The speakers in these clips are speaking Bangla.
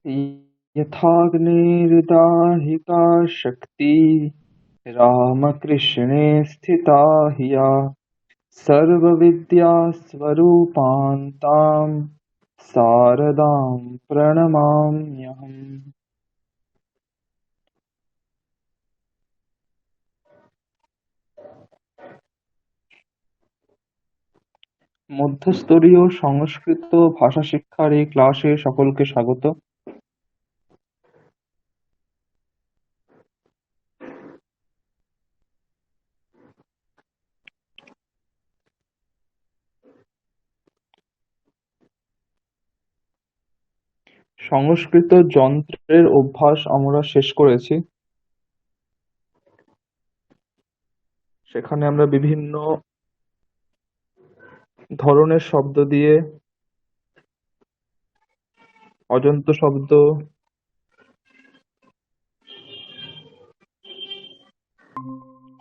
यथाग्निर्दाहिका शक्तिः रामकृष्णे स्थिता हिया सर्वविद्यास्वरूपां तां शारदां प्रणमाम्यहम्। মধ্যস্তরীয় সংস্কৃত ভাষা শিক্ষার এই ক্লাসে সকলকে স্বাগত। সংস্কৃত যন্ত্রের অভ্যাস আমরা শেষ করেছি। সেখানে আমরা বিভিন্ন ধরনের শব্দ দিয়ে অজন্ত শব্দ,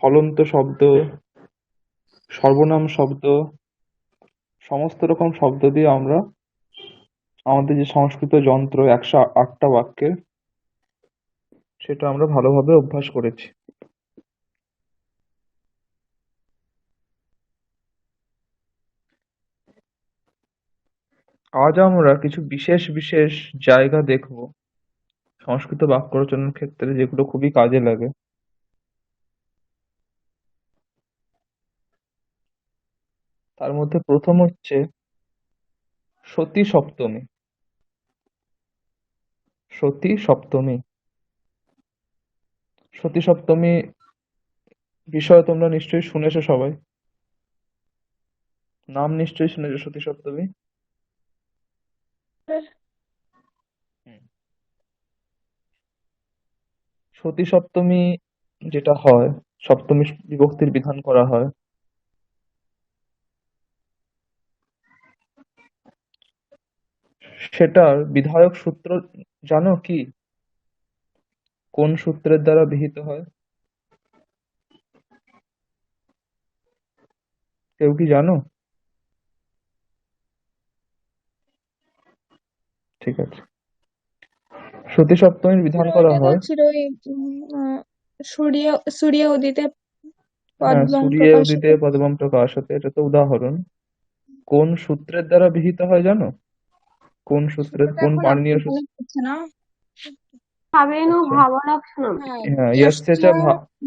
হলন্ত শব্দ, সর্বনাম শব্দ, সমস্ত রকম শব্দ দিয়ে আমরা আমাদের যে সংস্কৃত যন্ত্র 108টা বাক্যের, সেটা আমরা ভালোভাবে অভ্যাস করেছি। আজ আমরা কিছু বিশেষ বিশেষ জায়গা দেখব সংস্কৃত বাক্য রচনার ক্ষেত্রে, যেগুলো খুবই কাজে লাগে। তার মধ্যে প্রথম হচ্ছে সতী সপ্তমী। সতী সপ্তমী সতী সপ্তমী বিষয়ে তোমরা নিশ্চয়ই শুনেছো সবাই, নাম নিশ্চয়ই শুনেছো সতী সপ্তমী। হুম। সতী সপ্তমী যেটা হয়, সপ্তমী বিভক্তির বিধান করা হয়, সেটার বিধায়ক সূত্র জানো কি? কোন সূত্রের দ্বারা বিহিত হয়? কেউ কি জানো? ঠিক আছে। সতী সপ্তমীর বিধান করা এটা তো হয়, ছিল ওই সূর্য সূর্য উদিতে হ্যাঁ, পদ্মম সূর্যে উদিতে প্রকাশিতে। পদ্মম প্রকাশতে, এটা তো উদাহরণ। কোন সূত্রের দ্বারা বিহিত হয় জানো? কোন সূত্রের, সেটা কোন এখন পাণিনীয় মনে সূত্র? পড়ছে না। ভাবেন আচ্ছা, ভাবলক্ষণম। হ্যাঁ, ইয়শ্চ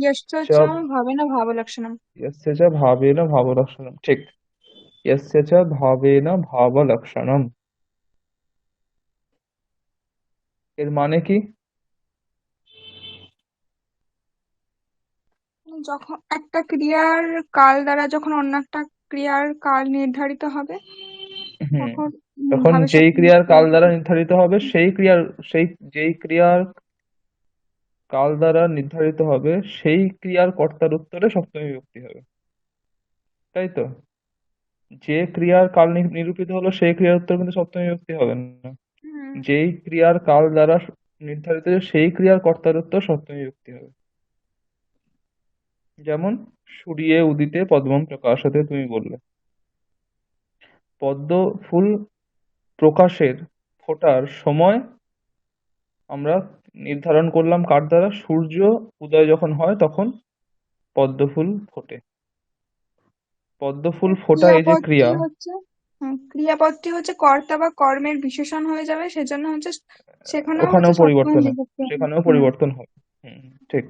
ইয়শ্চ চ ভাবেন ভাবলক্ষণম। यस्य च भावेन भावलक्षणम, ঠিক। यस्य च भावेन भावलक्षणम, এর মানে কি? যখন একটা ক্রিয়ার কাল দ্বারা যখন অন্য একটা ক্রিয়ার কাল নির্ধারিত হবে, হুম, তখন তখন ভাবের যেই সাথে ক্রিয়ার যুক্ত কাল হবে। দ্বারা নির্ধারিত হবে, সেই যেই ক্রিয়ার কাল দ্বারা নির্ধারিত হবে, সেই ক্রিয়ার কর্তার উত্তরে সপ্তমী বিভক্তি হবে, তাই তো? যে ক্রিয়ার কাল নিরূপিত হলো, সেই ক্রিয়ার উত্তর কিন্তু সপ্তমী বিভক্তি হবে না। হুম। যেই ক্রিয়ার কাল দ্বারা নির্ধারিত, সেই ক্রিয়ার কর্তার উত্তর সপ্তমী বিভক্তি হবে। যেমন সূর্যে উদিতে পদ্মম প্রকাশতে, তুমি বললে। পদ্ম ফুল প্রকাশের, ফোটার সময় আমরা নির্ধারণ করলাম কার দ্বারা? সূর্য উদয় যখন হয় তখন পদ্ম ফুল ফোটে। পদ্ম ফুল ফোটা এই যে ক্রিয়াপদটি ক্রিয়া, হচ্ছে ক্রিয়াপদটি হচ্ছে কর্তা বা কর্মের বিশেষণ হয়ে যাবে, সেজন্য হচ্ছে সেখানেও হচ্ছে ওখানেও সপ্তমী পরিবর্তন হয়, বিভক্তি হবে। সেখানেও হুম। পরিবর্তন হয়। ঠিক।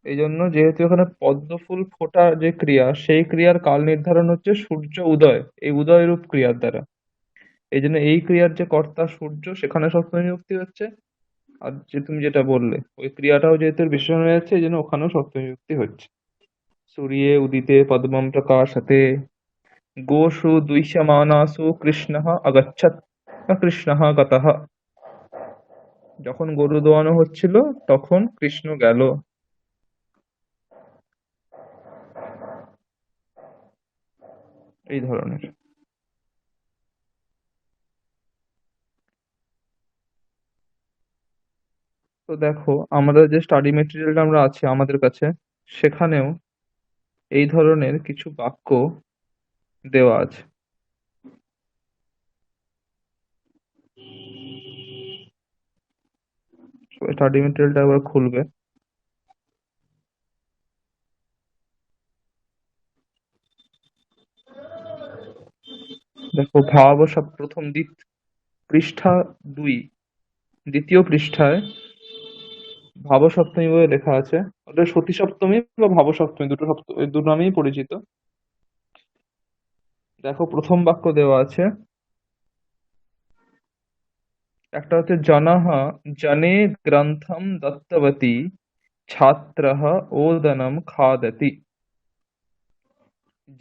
এই জন্য যেহেতু এখানে পদ্ম ফুল ফোটা যে ক্রিয়া, সেই ক্রিয়ার কাল নির্ধারণ হচ্ছে সূর্য উদয়, এই উদয় রূপ ক্রিয়ার দ্বারা। এই জন্য এই ক্রিয়ার যে কর্তা সূর্য, সেখানে সপ্তমী বিভক্তি হচ্ছে। আর যে তুমি যেটা বললে, ওই ক্রিয়াটাও যেহেতু এর বিশেষণ হয়ে যাচ্ছে, এই জন্য ওখানেও সপ্তমী বিভক্তি হচ্ছে। सूर्ये उदिते पद्मं प्रकाशते गोषु दुह्यमानासु কৃষ্ণः अगच्छत् বা কৃষ্ণः गतः, যখন গরু দোয়ানো হচ্ছিল তখন কৃষ্ণ গেল। এই ধরনের। তো দেখো, আমরা যে স্টাডি মেটেরিয়ালটা আমরা আছে আমাদের কাছে, সেখানেও এই ধরনের কিছু বাক্য দেওয়া আছে। স্টাডি মেটেরিয়ালটা একবার খুলবে। দেখো ভাবাবসাব প্রথম পৃষ্ঠা 2, দ্বিতীয় পৃষ্ঠায় ভাবসপ্তমী বলে লেখা আছে। ওটা সতী সপ্তমী বা ভাবসপ্তমী, দুটো সপ্তমী, দু নামেই পরিচিত। দেখো প্রথম বাক্য দেওয়া আছে, একটা হচ্ছে জনঃ জনে গ্রন্থম দত্তবতী ছাত্রঃ ওদনম খাদতি।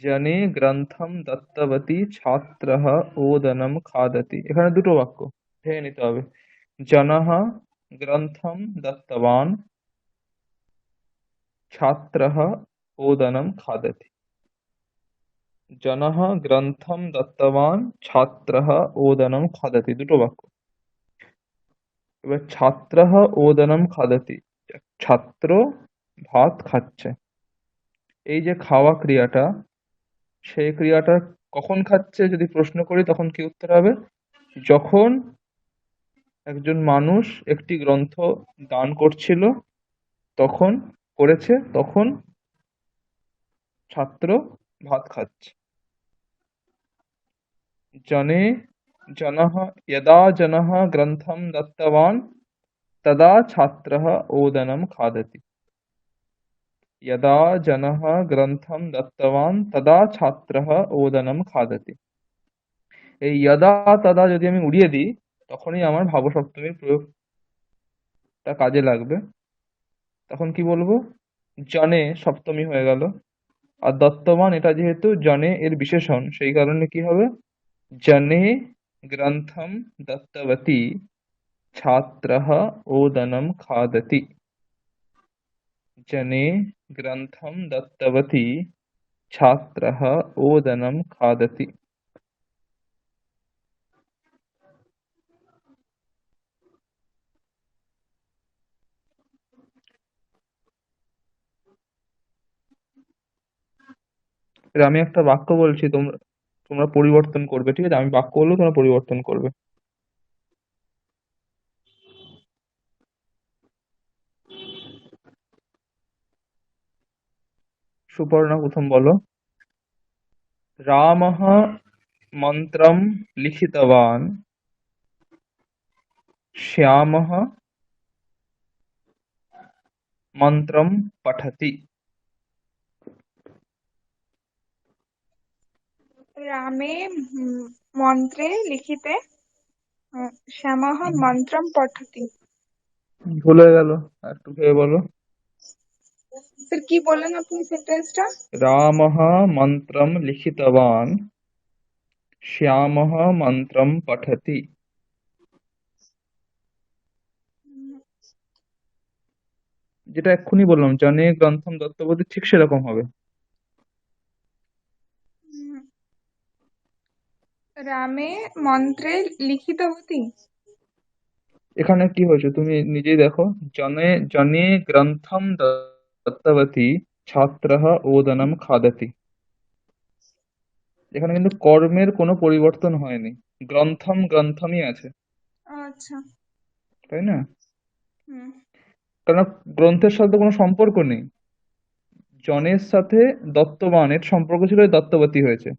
জনে গ্রন্থম দত্তবতী ছাত্রঃ ওদনম খাদতি, এখানে দুটো বাক্য ভেবে নিতে হবে। জনঃ গ্রন্থম দত্তবান ছাত্রঃ ওদনম খাদতি। জনঃ গ্রন্থম দত্তবান ছাত্রঃ ওদনম খাদতি, দুটো বাক্য। এবার ছাত্রঃ ওদনম খাদতি, ছাত্র ভাত খাচ্ছে। এই যে খাওয়া ক্রিয়াটা, সেই ক্রিয়াটা কখন খাচ্ছে যদি প্রশ্ন করি তখন কি উত্তর হবে? যখন একজন মানুষ একটি গ্রন্থ দান করছিল, তখন তখন ছাত্র ভাত খাচ্ছে। জনে जनः यदा जनः ग्रन्थं दत्तवान् तदा छात्रः ओदनं खादति। यदा जनः ग्रन्थं दत्तवान् तदा छात्रः ओदनं खादति। এই यदा तदा যদি আমি উড়িয়ে দিই তখনই আমার ভাব সপ্তমীর প্রয়োগটা কাজে লাগবে। তখন কি বলবো? জনে সপ্তমী হয়ে গেল, আর দত্তবান এটা যেহেতু জনে এর বিশেষণ, সেই কারণে কি হবে? জনে গ্রন্থম দত্তবতী छात्रः ओदनं खादति। जने ग्रन्थं दत्तवती छात्रः ओदनं खादति। এবার আমি একটা বাক্য বলছি, তোমরা তোমরা পরিবর্তন করবে, ঠিক আছে? আমি বাক্য বলবো, তোমরা পরিবর্তন করবে। সুপর্ণা প্রথম বলো। রামः मन्त्रं लिखितवान् श्यामः मन्त्रं पठति। রামে মন্ত্রে লিখিতে শ্যামঃ মন্ত্রম পঠতি। ভুল হয়ে গেল, একটু ভেবে বলো। স্যার কি বললেন আপনি সেন্টেন্সটা? रामः मन्त्रं लिखितवान् श्यामः मन्त्रं पठति। যেটা এক্ষুনি বললাম, জনে গ্রন্থম দত্তবতী, ঠিক সেরকম হবে। রামে মন্ত্রে লিখিতবতী। এখানে কি হয়েছে তুমি নিজেই দেখো। জনে জনে গ্রন্থম দত্তবতী ছাত্রः ওদনম খাদতি। এখানে কিন্তু কর্মের কোনো পরিবর্তন হয়নি, গ্রন্থম গ্রন্থমই আছে, আচ্ছা। তাই না? হুম। কারণ গ্রন্থের সাথে কোনো সম্পর্ক নেই। জনের সাথে দত্তবানের সম্পর্ক ছিল, এই দত্তবতী হয়েছে।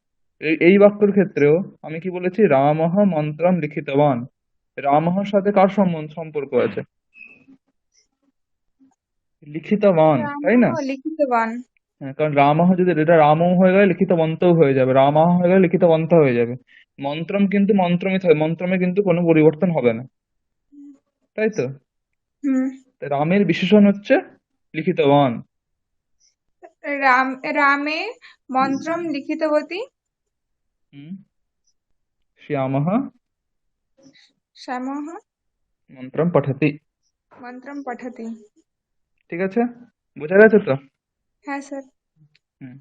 এই বাক্যের ক্ষেত্রেও আমি কি বলেছি? রামঃ মন্ত্রম লিখিতবান। রামঃর সাথে কার সম্পর্ক আছে? লিখিতবান, তাই রামঃ না? লিখিতবান। হ্যাঁ, কারণ রামঃ যদি, এটা রামও হয়ে গেলে লিখিতবন্তও হয়ে যাবে, রামঃ হয়ে গেলে লিখিতবন্ত হয়ে যাবে। মন্ত্রম কিন্তু মন্ত্রমই থাকে, মন্ত্রমে কিন্তু কোনো পরিবর্তন হবে না, তাই তো? হুম। তাই রামের বিশেষণ হচ্ছে লিখিতবান। রামে মন্ত্রম লিখিতবতী হুম। শ্যামঃ শ্যামঃ মন্ত্রম পঠতি। মন্ত্রম পঠতি। ঠিক আছে, বোঝা গেছে তো? হ্যাঁ স্যার। হুম।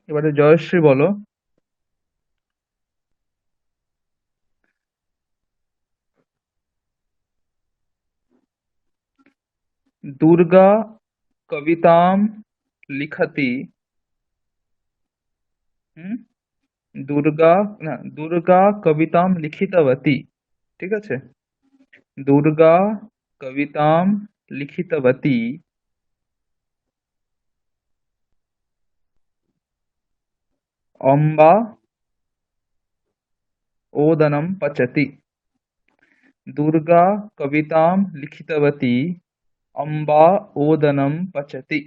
এবারে জয়শ্রী বলো। दुर्गा कवितां लिखति। हम्म, দুর্গা, না, দুর্গা কবিতাম লিখিতবতী, ঠিক আছে? দুর্গা কবিতাম লিখিতবতী অম্বা ओदनं पचति। दुर्गा कवितां लिखितवती अम्बा ओदनं पचति।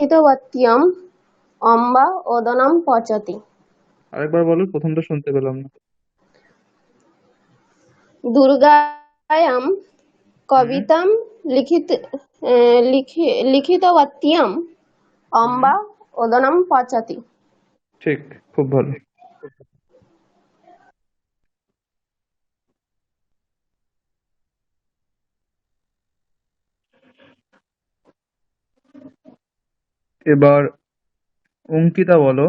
লিখিতবত্যম অম্বা ওদনম পচতি। আরেকবার বলো, প্রথমটা শুনতে পেলাম না। দুর্গায়াম হুম কবিতাম লিখিতবত্যম হুম, অম্বা ওদনম পচতি। ঠিক, খুব ভালো। এবার অঙ্কিতা বলো।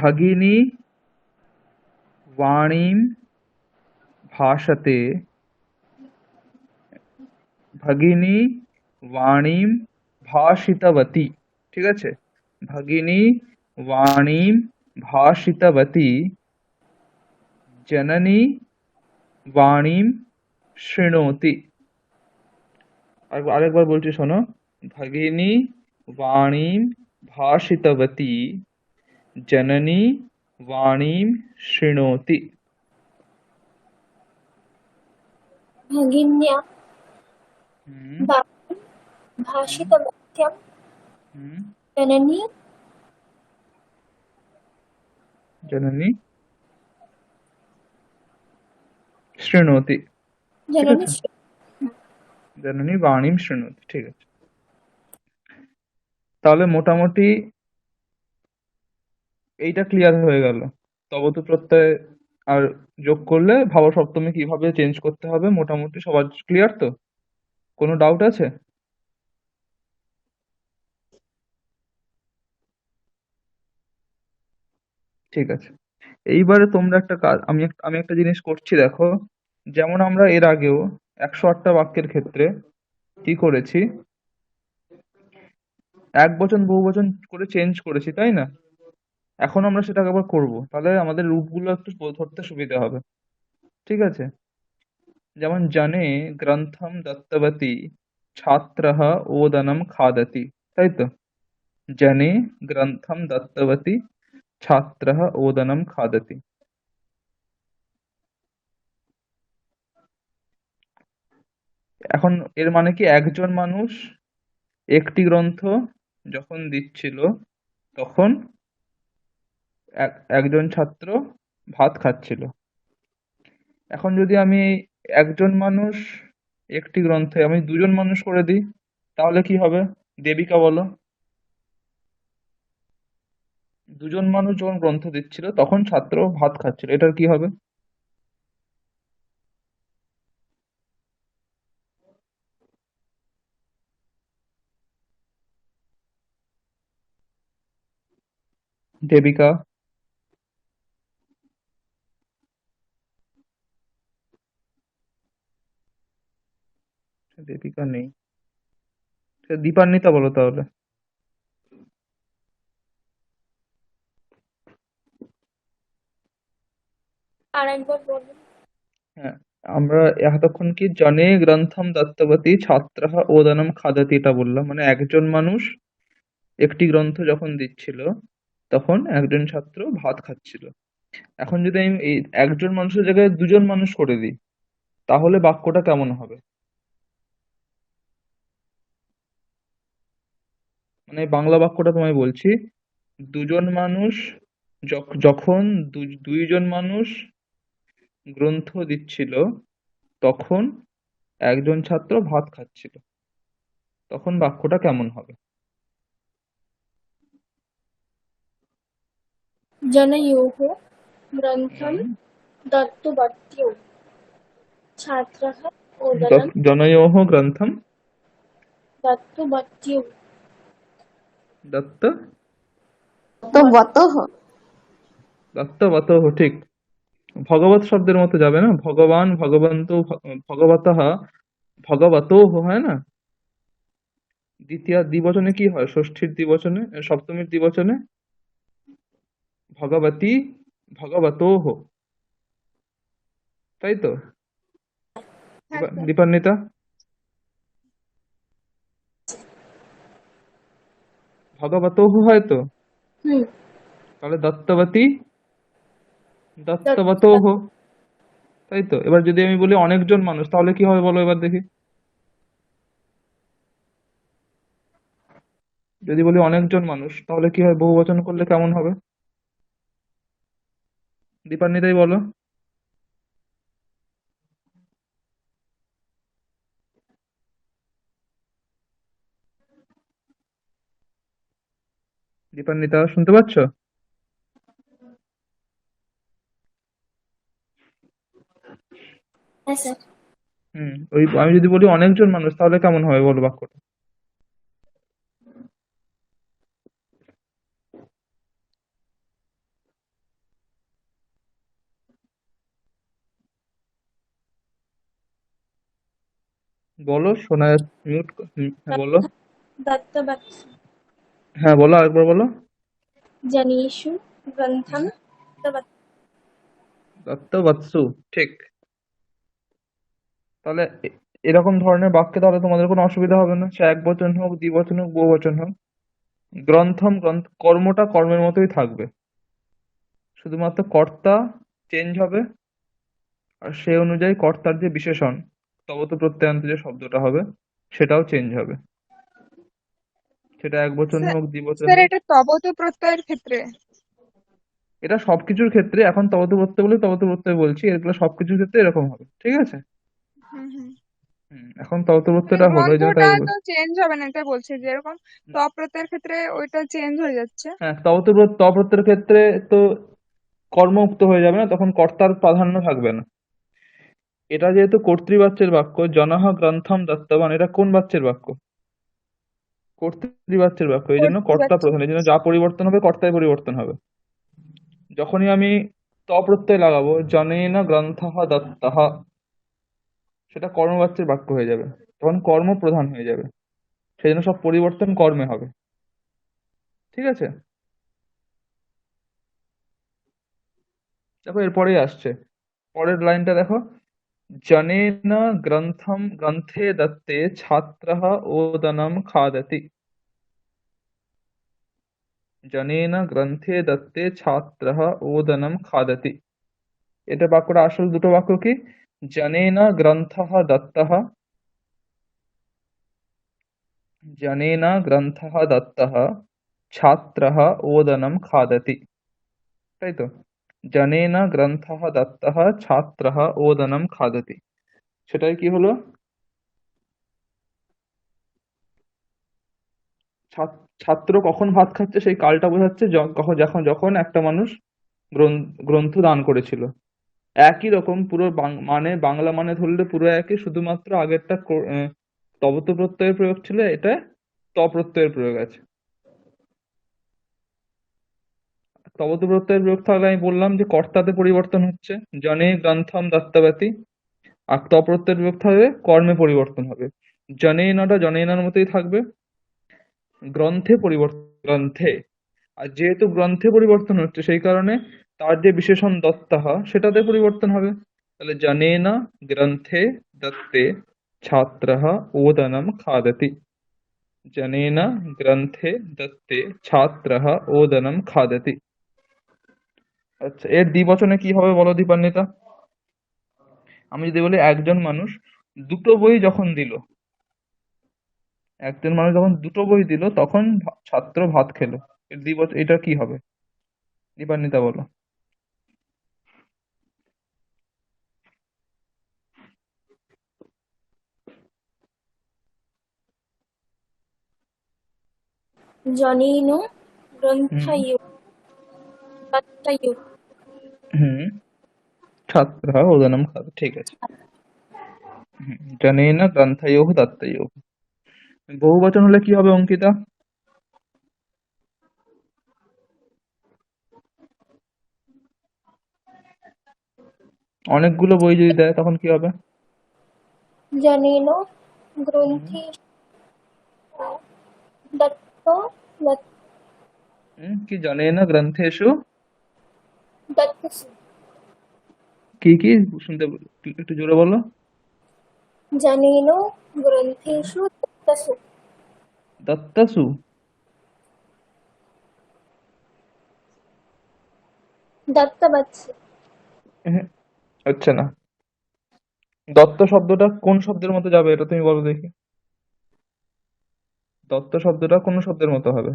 भगिनी वाणीं भाषते, भगिनी वाणीं भाषितवती, ঠিক আছে? भगिनी वाणीं भाषितवती जननी वाणीं शृणोति। আরেকবার বলছি শোনো। ভগিনী বাণীম ভাষিতবতী জননী বাণীম শৃণোতি। भगिन्या হুম হুম भाषितवत्यं হুম, जननी জননী শৃণোতি, ঠিক जननी আছে? জননী বাণীম শৃণোতি, ঠিক আছে। তাহলে মোটামুটি এইটা ক্লিয়ার হয়ে গেল। তবত প্রত্যয় আর যোগ করলে ভাব সপ্তমী কিভাবে চেঞ্জ করতে হবে মোটামুটি সবার ক্লিয়ার তো? কোনো ডাউট আছে? ঠিক আছে। এইবারে তোমরা একটা কাজ, আমি একটা জিনিস করছি দেখো। যেমন আমরা এর আগেও 108টা বাক্যের ক্ষেত্রে কি করেছি, এক বচন বহু বচন করে চেঞ্জ করেছি, তাই না? এখন আমরা সেটা আবার করব, তাহলে আমাদের রূপগুলো একটু ধরতে সুবিধা হবে, ঠিক আছে? যেমন জানে গ্রন্থম দত্তবতী ছাত্রः ওদনম খাদতি, তাই তো? জানে গ্রন্থম দত্তবতী ছাত্রः ওদনম খাদতি। এখন এর মানে কি, একজন মানুষ একটি গ্রন্থ যখন দিচ্ছিল তখন একজন ছাত্র ভাত খাচ্ছিল। এখন যদি আমি একজন মানুষ একটি গ্রন্থে আমি দুজন মানুষ করে দিই, তাহলে কি হবে? দেবিকা বলো। দুজন মানুষ যখন গ্রন্থ দিচ্ছিল তখন ছাত্র ভাত খাচ্ছিল, এটার কি হবে? দেবিকা, দেবিকা নেই। দীপান্বিতা বলো তাহলে। আরেকবার বলুন। হ্যাঁ, আমরা এতক্ষণ কি জনে গ্রন্থম দত্তবতী ছাত্রः ওদনম খাদতি এটা বললাম, মানে একজন মানুষ একটি গ্রন্থ যখন দিচ্ছিল তখন একজন ছাত্র ভাত খাচ্ছিল। এখন যদি আমি এই একজন মানুষের জায়গায় দুজন মানুষ করে দিই, তাহলে বাক্যটা কেমন হবে? মানে এই বাংলা বাক্যটা তোমায় বলছি। দুজন মানুষ যখন দুইজন মানুষ গ্রন্থ দিচ্ছিল তখন একজন ছাত্র ভাত খাচ্ছিল, তখন বাক্যটা কেমন হবে? जनयोः ग्रन्थं হুম, दत्तवत्यौ छात्रः ओदनं জনयोः গ্রন্থম दत्तवत्यौ দত্ত তো বতহ দত্তবতোহ, ঠিক। ভগবত শব্দের মতো যাবে না, ভগবান ভগবন্ত ভগবতঃ ভগবতোহ হয় না। দ্বিতীয় দ্বিবচনে কি হয়, ষষ্ঠীর দ্বিবচনে, সপ্তমীর দ্বিবচনে ভগবতী ভগবতোহ, তাই তো? একদম। দীপান্বিতা, ভগবতোহ হয় তো, হুম। তাহলে দত্তবতী দত্ত দত্তবতোহ, তাই তো? এবার যদি আমি বলি অনেকজন মানুষ, তাহলে কি হবে বলো এবার দেখি। যদি বলি অনেকজন মানুষ, তাহলে কি হয়, বহুবচন করলে কেমন হবে? দীপান্বিতাই বলো। দীপান্বিতা শুনতে পাচ্ছ? হ্যাঁ স্যার। ওই আমি যদি বলি অনেকজন মানুষ, তাহলে কেমন হবে বলো বাক্যটা? বলো, শোনা যাচ্ছে, মিউট। হ্যাঁ বলো। দত্তবৎস হ্যাঁ বলো, আরেকবার বলো। জনেষু গ্রন্থম হুম, দত্তবৎস। দত্তবৎসু, ঠিক। তাহলে এরকম ধরনের বাক্যে তাহলে তোমাদের কোনো অসুবিধা হবে না, সে এক বচন হোক, দ্বিবচন হোক, বহুবচন হোক। গ্রন্থম গ্রন্থ, কর্মটা কর্মের মতোই থাকবে, শুধুমাত্র কর্তা চেঞ্জ হবে, আর সে অনুযায়ী কর্তার যে বিশেষণ তবত প্রত্যয়ান্ত যে শব্দটা হবে সেটাও চেঞ্জ হবে, সেটা এক বচন স্যার হোক, দ্বিবচন স্যার হোক। এটা তবত প্রত্যয়ের ক্ষেত্রে। এটা সবকিছুর ক্ষেত্রে, এখন তবত প্রত্যয় বলে তবত প্রত্যয় বলছি, এগুলো সবকিছুর ক্ষেত্রে এরকম হবে, ঠিক আছে? হুম হুম। এখন তবত মানে প্রত্যয়টা হলো, এই জন্য অর্থটা তাই তো চেঞ্জ হবে না, এটা বলছে যেরকম ত প্রত্যয়ের ক্ষেত্রে ওইটা চেঞ্জ হয়ে যাচ্ছে। হ্যাঁ, ত প্রত্যয়ের ক্ষেত্রে তো কর্ম উক্ত হয়ে যাবে না, তখন কর্তার প্রাধান্য থাকবে না। এটা যেহেতু কর্তৃবাচ্যের বাক্য, জনহ গ্রন্থম দত্তবান, এটা কোন বাচ্যের বাক্য? কর্তৃবাচ্যের বাক্য, এই জন্য করতে কর্তা পারছি। প্রধান, এই জন্য যা পরিবর্তন হবে কর্তায় পরিবর্তন হবে। যখনই আমি ত প্রত্যয় লাগাবো, জনেন গ্রন্থঃ দত্তঃ, সেটা কর্মবাচ্যের বাক্য হয়ে যাবে, তখন কর্ম প্রধান হয়ে যাবে, সেই জন্য সব পরিবর্তন কর্মে হবে, ঠিক আছে? দেখো এরপরেই আসছে, পরের লাইনটা দেখো, জনেন গ্রন্থম গ্রন্থে দত্তে ছাত্রः ওদনম খাদতি। জনেন গ্রন্থে দত্তে ছাত্রः ওদনম খাদতি, এটা বাক্যটা আসল দুটো বাক্য কি, জনেন গ্রন্থः দত্তः, জনেন গ্রন্থः দত্তः ছাত্রः ওদনম খাদতি, তাই তো? জনেন গ্রন্থः দত্তः ছাত্রः ওদনম খাদতি, সেটাই কি হলো, ছাত্র কখন ভাত খাচ্ছে সেই কালটা বোঝাচ্ছে, কখন, যখন যখন একটা মানুষ গ্রন্থ দান করেছিল। একই রকম পুরো মানে বাংলা মানে ধরলে পুরো একই, শুধুমাত্র আগেরটা তবত প্রত্যয়ের প্রয়োগ ছিল, এটা ত প্রত্যয়ের প্রয়োগ আছে। তবত প্রত্যয়ের প্রয়োগ থাকলে আমি বললাম যে কর্তাতে পরিবর্তন হচ্ছে, জনে গ্রন্থম দত্তবতী, আর ত প্রত্যয়ের প্রয়োগ থাকবে কর্মে পরিবর্তন হবে, জনেনাটা জনেনার মতোই থাকবে, গ্রন্থে পরিবর্তন গ্রন্থে, আর যেহেতু গ্রন্থে পরিবর্তন হচ্ছে সেই কারণে তার যে বিশেষণ দত্তः সেটাতে পরিবর্তন হবে, তাহলে জনেনা গ্রন্থে দত্তে ছাত্রः ওদনম খাদতি। জনেনা গ্রন্থে দত্তে ছাত্রः ওদনম খাদতি। আচ্ছা, এর দ্বিবচনে কি হবে বলো দীপান্বিতা? আমি যদি বলি একজন মানুষ দুটো বই যখন দিল, একজন মানুষ যখন দুটো বই দিল তখন ছাত্র ভাত খেলো, এর দ্বিবচন এটা কি হবে? দীপান্বিতা বলো। জনেন হুম গ্রন্থয় দত্তয়। হুম, ছাত্রः ওদনম খাদতি, ঠিক আছে। জনেন গ্রন্থয়োঃ দত্তয়োঃ। বহুবচন হলে কি হবে অঙ্কিতা? অনেকগুলো বই যদি দেয় তখন কি হবে? जनेनो হুম, ग्रन्थेषु दत्तो वत्- কি জানে না গ্রন্থেষু दत्तसु কি কি শুনতে একটু জোরে বলো। जनेनो হুম, ग्रन्थेषु दत्तसु দত্তসু। दत्तवत्सु হুম, হচ্ছে না। দত্ত শব্দটা কোন শব্দের মতো যাবে এটা তুমি বলো দেখি। দত্ত শব্দটা কোন শব্দের মতো হবে?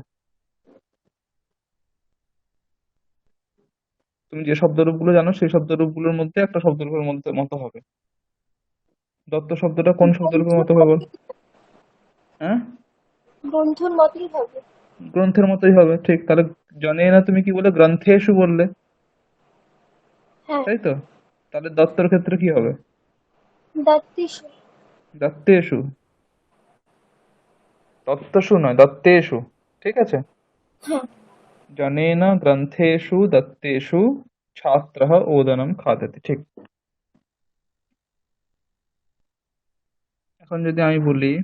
তুমি যে শব্দরূপগুলো জানো সেই শব্দরূপগুলোর মধ্যে একটা শব্দরূপের মধ্যে মতো হবে। দত্ত শব্দটা কোন শব্দরূপের মতো হবে বল? হ্যাঁ, গ্রন্থর মতই হবে। গ্রন্থের মতোই হবে, ঠিক। তাহলে জানে না তুমি কি বলে গ্রন্থেষু বললে, হ্যাঁ, তাই তো? তাহলে দত্তর ক্ষেত্রে কি হবে? দত্তেষু। দত্তেষু। দত্তসু নয়, দত্তেষু। ঠিক আছে। হ্যাঁ, জনেন গ্রন্থেষু দত্তেষু ছাত্রः ওদনম খাদতি, ঠিক। এখন যদি আমি বলি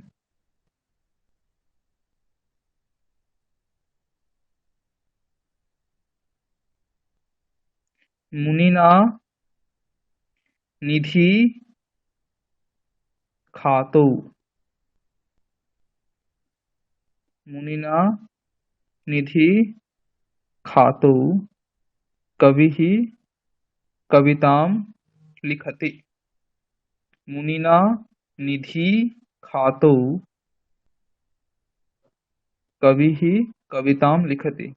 মুনিনা নিধি খাতৌ। মুনিনা নিধি খাতৌ কবিः কবিতাম লিখতি। মুনিনা নিধি খাতৌ কবিः কবিতাম লিখতি।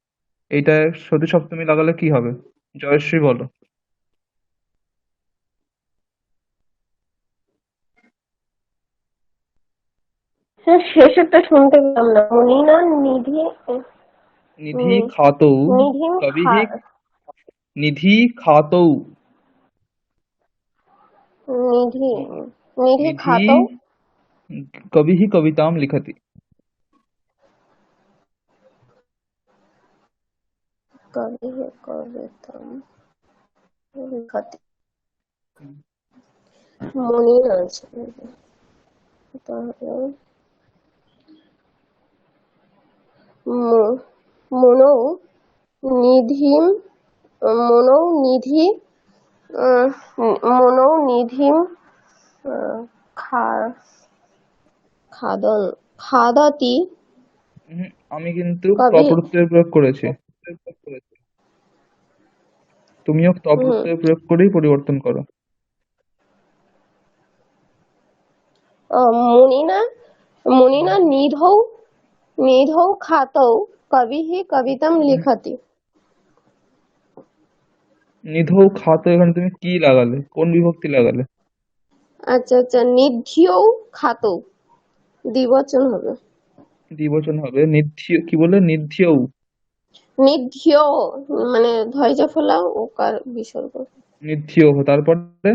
এইটা সতী সপ্তমী লাগালে কি হবে? জয়শ্রী বলো। স্যার শেষেরটা শুনতে পেলাম না। মুনিনা নিধি নিধি উম, খাতৌ নিধিম কবিः নিধি খাতৌ। নিধি নিধি নিধি খাতৌ কবিः কবিতাম লিখতি। কবিः কবিতাম লিখতি। মুনিনা আছে তাহলে মু- মনৌ নিধিম মনৌ নিধি আহ, মনৌ নিধিম আহ, খা- খাদতি আমি কিন্তু কবি। তপ্রত্যয় প্রয়োগ করেছি। তুমিও হুম তপ্রত্যয় প্রয়োগ করেই পরিবর্তন করো। মুনিনা মুনিনা নিধৌ নিধৌ খাতৌ কবিः কবিতাম লিখতি। নিধৌ খাতো, এখানে তুমি কি লাগালে? কোন বিভক্তি লাগালে? আচ্ছা আচ্ছা, নিধিও খাতৌ দ্বিবচন হবে। দ্বিবচন হবে। নিধ্য কি বলে? নিধ্যৌ। নিধিও মানে ধৈর্য ফলা ওকার বিসর্গ। নিধ্যৌ তারপরে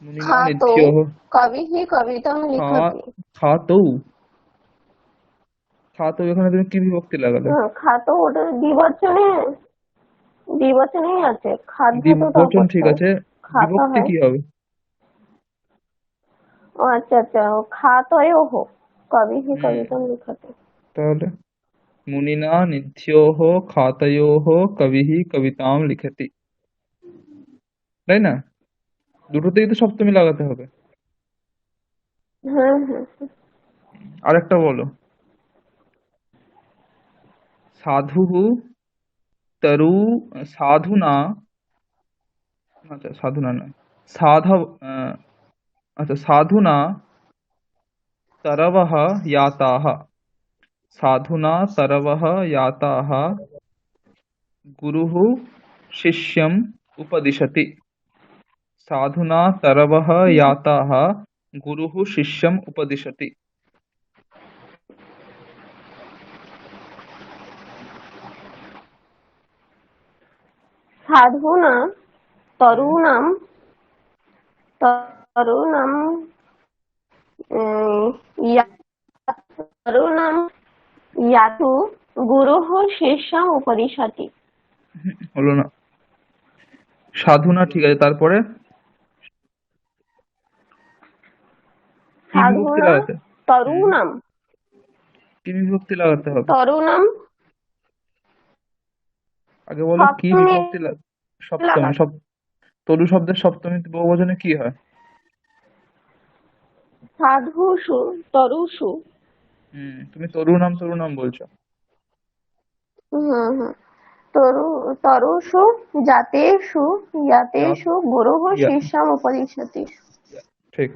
মুনিনা খাতৌ নিধ্যৌ। কবিः কবিতাম খা লিখতি। খাতৌ। খাতৌ এখানে তুমি কি বিভক্তি লাগালে? খাতৌ ওটা দ্বিবচনে দ্বিবচনেই আছে। খাদ্য তো দ্বিবচন ঠিক তপস্যায় আছে, খাতা বিভক্তি হয়। কি হবে? ও আচ্ছা আচ্ছা, খাতয়োঃ কবিः হুম, কবিতাম লিখতি। তাহলে মুনিনা নিধ্যৌঃ খাতয়োঃ কবিঃ কবিতাম লিখতি, তাই না? দুটোতেই তো সপ্তমী লাগাতে হবে। হ্যাঁ হ্যাঁ। আরেকটা বলো। সাধুঃ তরু সাধুনা, আচ্ছা সাধুনা নয়, সাধব আচ্ছা সাধুনা तरवः याताः। साधुना तरवः याताः गुरुः शिष्यम् उपदिशति। साधुना तरवः याताः गुरुः शिष्यम् उपदिशति। সাধুনা হুম, তরুণাম তরুণাম উম, ইয়া- তরুণাম ইয়াতু গুরুঃ শিষ্যম উপদিশতি। হলো না। সাধুনা ঠিক আছে, তারপরে কি বিভক্তি সাধুনা লাগাতে? হুম, তরুণম। কি বিভক্তি লাগাতে হবে? তরুণম আগে বলো কি সপ্তমী বিভক্তি সপ্তমী লাগাতে। সব। তরু শব্দের সপ্তমী বহুবচনে কি হয়? সাধুষু তরুষু। তুমি তরুণাম তরুণাম বলছো। হুম হুম। তরু তরুষু জাতেষু জাত, জাতেষু গুরুः ইয়া, শিষ্যম উপদিশতি। ঠিক।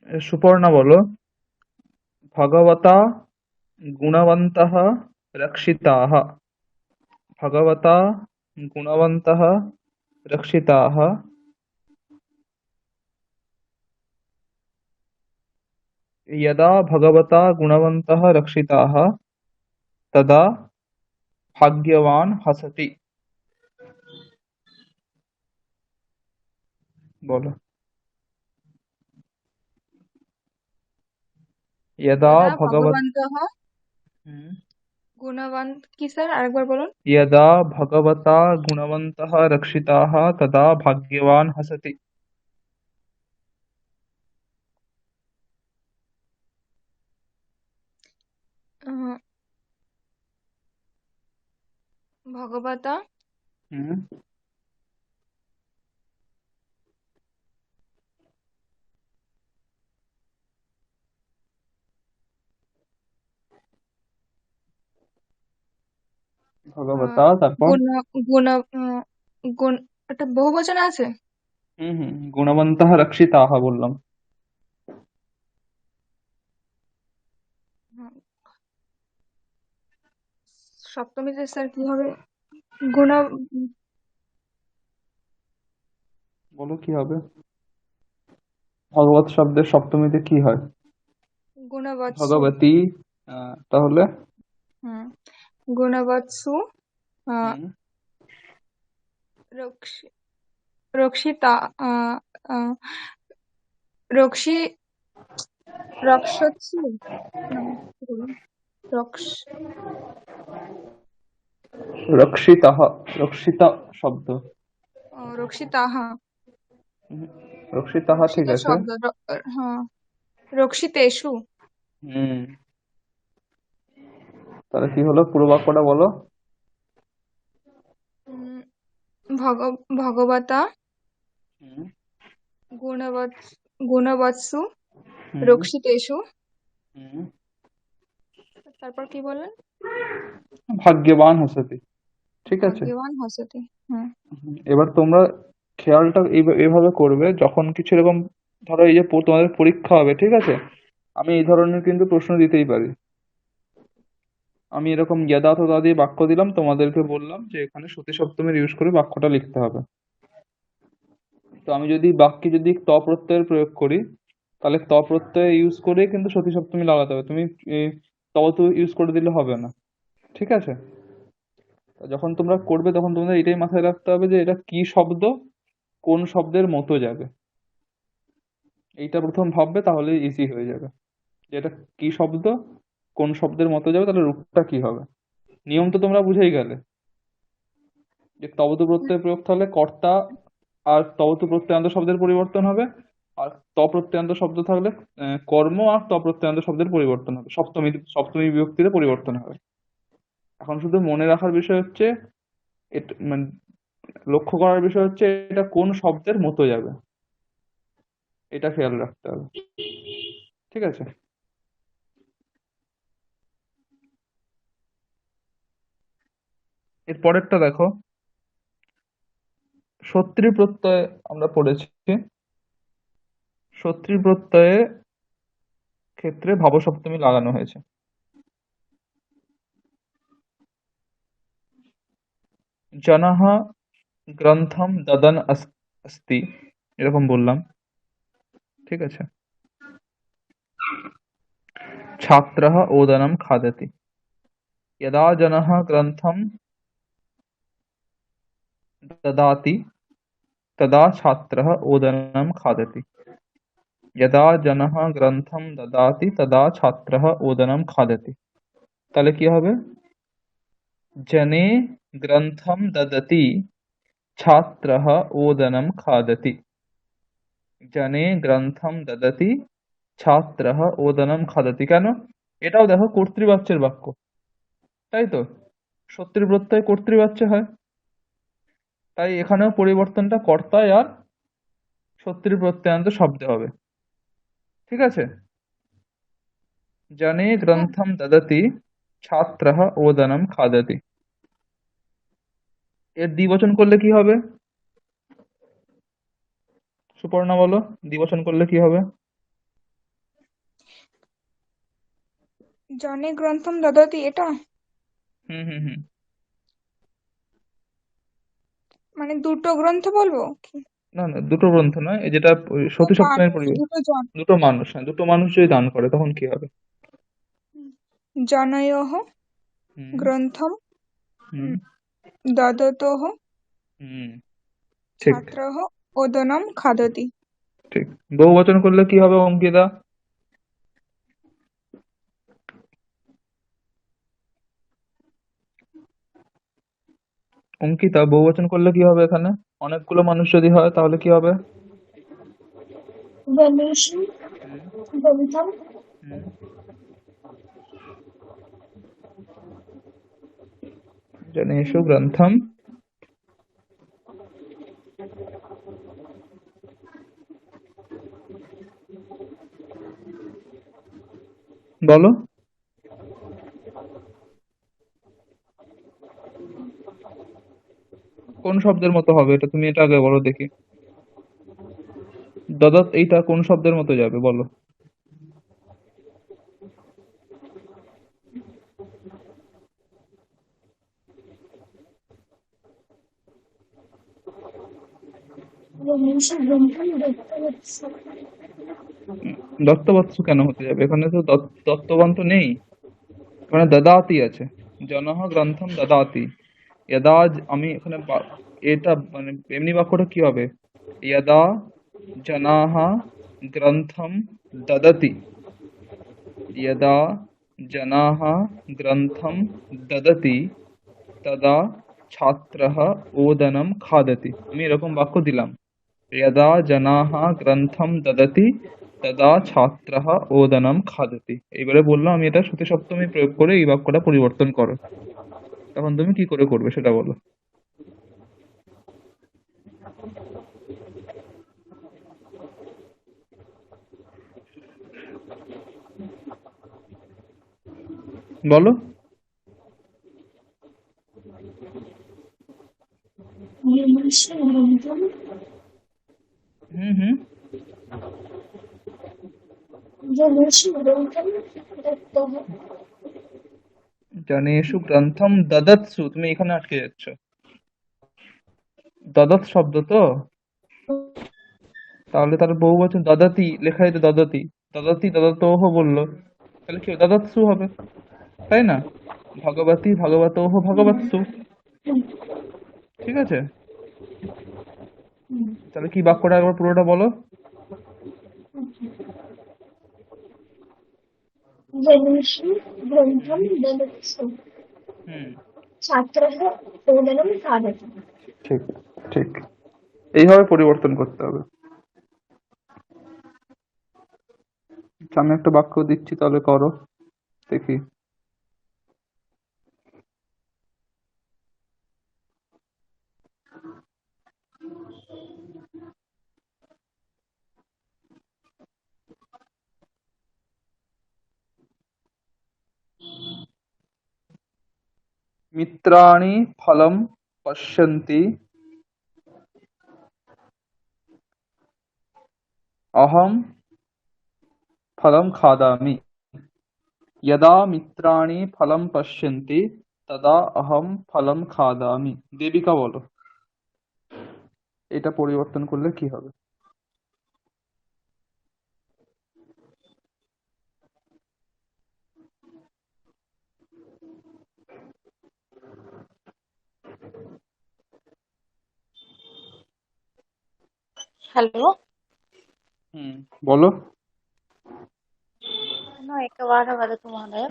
সুপর্ণা বলো, ভগবতা গুণবন্তः রক্ষিতাः। ভগবতা গুণবন্তः রক্ষিতাः यदा भगवता गुणवन्तः रक्षिताः तदा भाग्यवान हसति। बोलो, यदा यदा भगवत भगवन्तः हम्म, गुणवन्त কি স্যার আরেকবার বলুন। यदा भगवता गुणवन्तः रक्षिताः तदा भाग्यवान हसति। আহ, ভগবতা हम्म, আহ, भगवता তারপর গুণ গুণ গুণ একটা বহু বচনে আছে। गुणवन्तः रक्षिताः বললাম। হুম, সপ্তমীতে স্যার কি হবে? গুণ বলো কি হবে? ভগবত শব্দের সপ্তমীতে কি হয়? গুণবৎসু। ভগবতী। তাহলে হুম, গুণবৎসু আহ, হুম, রক্ষি রক্ষিতা আহ, আহ, রক্ষি রক্ষসু না কি বলবো? রক্ষ রক্ষিতাः, রক্ষিতা শব্দ। রক্ষিতাহা হুম, রক্ষিতাः ঠিক রক্ষিত আছে। শব্দ হ্যাঁ রক্ষিতেষু। হুম, তাহলে কি হলো পুরো বাক্যটা বলো। উম, ভগ ভগবতা হুম, গুণবৎ গুণবৎসু হুম, রক্ষিতেষু। হুম, তারপর কি বললেন? ভাগ্যবান হাসতি। ঠিক আছে। ভাগ্যবান হসতি। হুম এবার তোমরা খেয়ালটা এইভাবে করবে যখন কিছু এরকম, ধরো এই যে তোমাদের পরীক্ষা হবে, ঠিক আছে, আমি এই ধরনের কিন্তু প্রশ্ন দিতেই পারি। আমি এরকম যদা তদা দিয়ে বাক্য দিলাম, তোমাদেরকে বললাম যে এখানে সতী সপ্তমীর ইউজ করে বাক্যটা লিখতে হবে। তো আমি যদি বাক্যে যদি ত প্রত্যয়ের প্রয়োগ করি, তাহলে ত প্রত্যয় ইউজ করে কিন্তু সতী সপ্তমী লাগাতে হবে। তুমি তব তো ইউজ করে দিলে হবে না। ঠিক আছে। তা যখন তোমরা করবে তখন তোমাদের এটাই মাথায় রাখতে হবে যে এটা কি শব্দ, কোন শব্দের মতো যাবে। এইটা প্রথম ভাববে, তাহলে ইজি হয়ে যাবে যে এটা কি শব্দ, কোন শব্দের মতো যাবে, তাহলে রূপটা কি হবে। নিয়ম তো তোমরা বুঝেই গেলে যে তবতু প্রত্যয় প্রয়োগ হলে কর্তা আর তবতু প্রত্যয়ান্ত শব্দের পরিবর্তন হবে, আর ত প্রত্যয়ান্ত শব্দ থাকলে কর্ম আর ত প্রত্যয়ান্ত শব্দের পরিবর্তন হবে, সপ্তমী সপ্তমী বিভক্তিতে পরিবর্তন হবে। এখন শুধু মনে রাখার বিষয় হচ্ছে মানে লক্ষ্য করার বিষয় হচ্ছে এটা কোন শব্দের মতো যাবে, এটা খেয়াল রাখতে হবে। ঠিক আছে। এর পরেরটা দেখো, সত্রী প্রত্যয় আমরা পড়েছি। সত্রী প্রত্যয়ে ক্ষেত্রে ভাব সপ্তমী লাগানো হয়েছে। জনঃ গ্রন্থম দদন अस्ति, এরকম বললাম। ঠিক আছে। छात्रः ओदनं खादति। यदा जनः ग्रन्थं ददाति तदा छात्रः ओदनं खादति। यदा जनः ग्रन्थं ददाति तदा छात्रः ओदनं खादति। তাহলে কি হবে? जने ग्रन्थं ददति छात्रः ओदनं खादति। जने গ্রন্থম দদতি ছাত্রः ওদনম খাদতি। কেন? এটাও দেখো কর্তৃবাচ্যের বাক্য, তাই তো? সত্যের প্রত্যয় কর্তৃবাচ্য হয়, তাই এখানেও পরিবর্তনটা কর্তায় আর সত্যের প্রত্যয়ান্ত শব্দে হবে। ঠিক আছে? জনে গ্রন্থম দদতি ছাত্রः ওদনম খাদতি। এর দ্বিবচন করলে কি হবে? সুপর্ণা বলো, দ্বিবচন করলে কি হবে? জনে গ্রন্থম দদতি, এটা হুম হুম হুম। মানে দুটো গ্রন্থ বলবো কি? না না, দুটো গ্রন্থ নয়, এই যেটা ওই দুটো সতী সপ্তমীর মানুষ, পরিবেশ। দুটো জন। দুটো মানুষ, হ্যাঁ, দুটো মানুষ যদি দান করে তখন কি হবে? জনয়োঃ হুম গ্রন্থম হুম দদতোঃ হুম। ঠিক ছাত্রः ওদনম খাদতি। ঠিক। বহুবচন করলে কি হবে অঙ্কিতা? অঙ্কিতা, বহুবচন করলে কি হবে এখানে? অনেকগুলো মানুষ যদি হয় তাহলে কি হবে? জনেষু হুম গ্রন্থম হুম। জনেষু গ্রন্থম বলো। কোন শব্দের মতো হবে এটা? তুমি এটা আগে বলো দেখি। দদত এইটা কোন শব্দের মতো যাবে বলো? জনেষু গ্রন্থম দত্তবৎস। দত্তবৎস কেন হতে যাবে? এখানে তো দত্তবান তো নেই, এখানে দদাতি আছে। জনঃ গ্রন্থম দদাতি। আমি এখানে এটা মানে এমনি বাক্যটা কি হবে? यदा जनाः ग्रन्थं ददति। यदा जनाः ग्रन्थं ददति तदा ছাত্রः ওদনম খাদতি। আমি এরকম বাক্য দিলাম, यदा जनाः গ্রন্থম দদতি তদা ছাত্রः ওদনম খাদতি। এইবারে বললাম আমি এটা সতী সপ্তমী প্রয়োগ করে এই বাক্যটা পরিবর্তন করো। তখন তুমি কি করে করবে সেটা বলো। বলো। জনেষু গ্রন্থম হুম হুম। জনেষু গ্রন্থম দত্তः। জনেষু গ্রন্থম দদৎসু, তুমি এখানে আটকে যাচ্ছ। দদৎ শব্দ তো, তাহলে তার বহু বচন দদাতি লেখাই তো দদতি। দদতি দদতোহ বললো, তাহলে কি দদৎসু হবে, তাই না? ভগবতী ভগবতোহ ভগবৎসু। ঠিক আছে? তাহলে কি বাক্যটা একবার পুরোটা বলো। জনেষু গ্রন্থম দদৎস হুম। ছাত্রः ওদনম খাদতি। ঠিক ঠিক, এইভাবে পরিবর্তন করতে হবে। আচ্ছা, আমি একটা বাক্য দিচ্ছি, তাহলে করো দেখি। মিত্রাণি ফলম পশ্যন্তি অহম ফলম খাদামি। यदा मित्राणि फलं पश्यन्ति तदा अहम फलं खादाমি। দেবিকা বলো, এটা পরিবর্তন করলে কি হবে? हॅलो. বলো। पुन्हा एकवारं वदतु महोदय.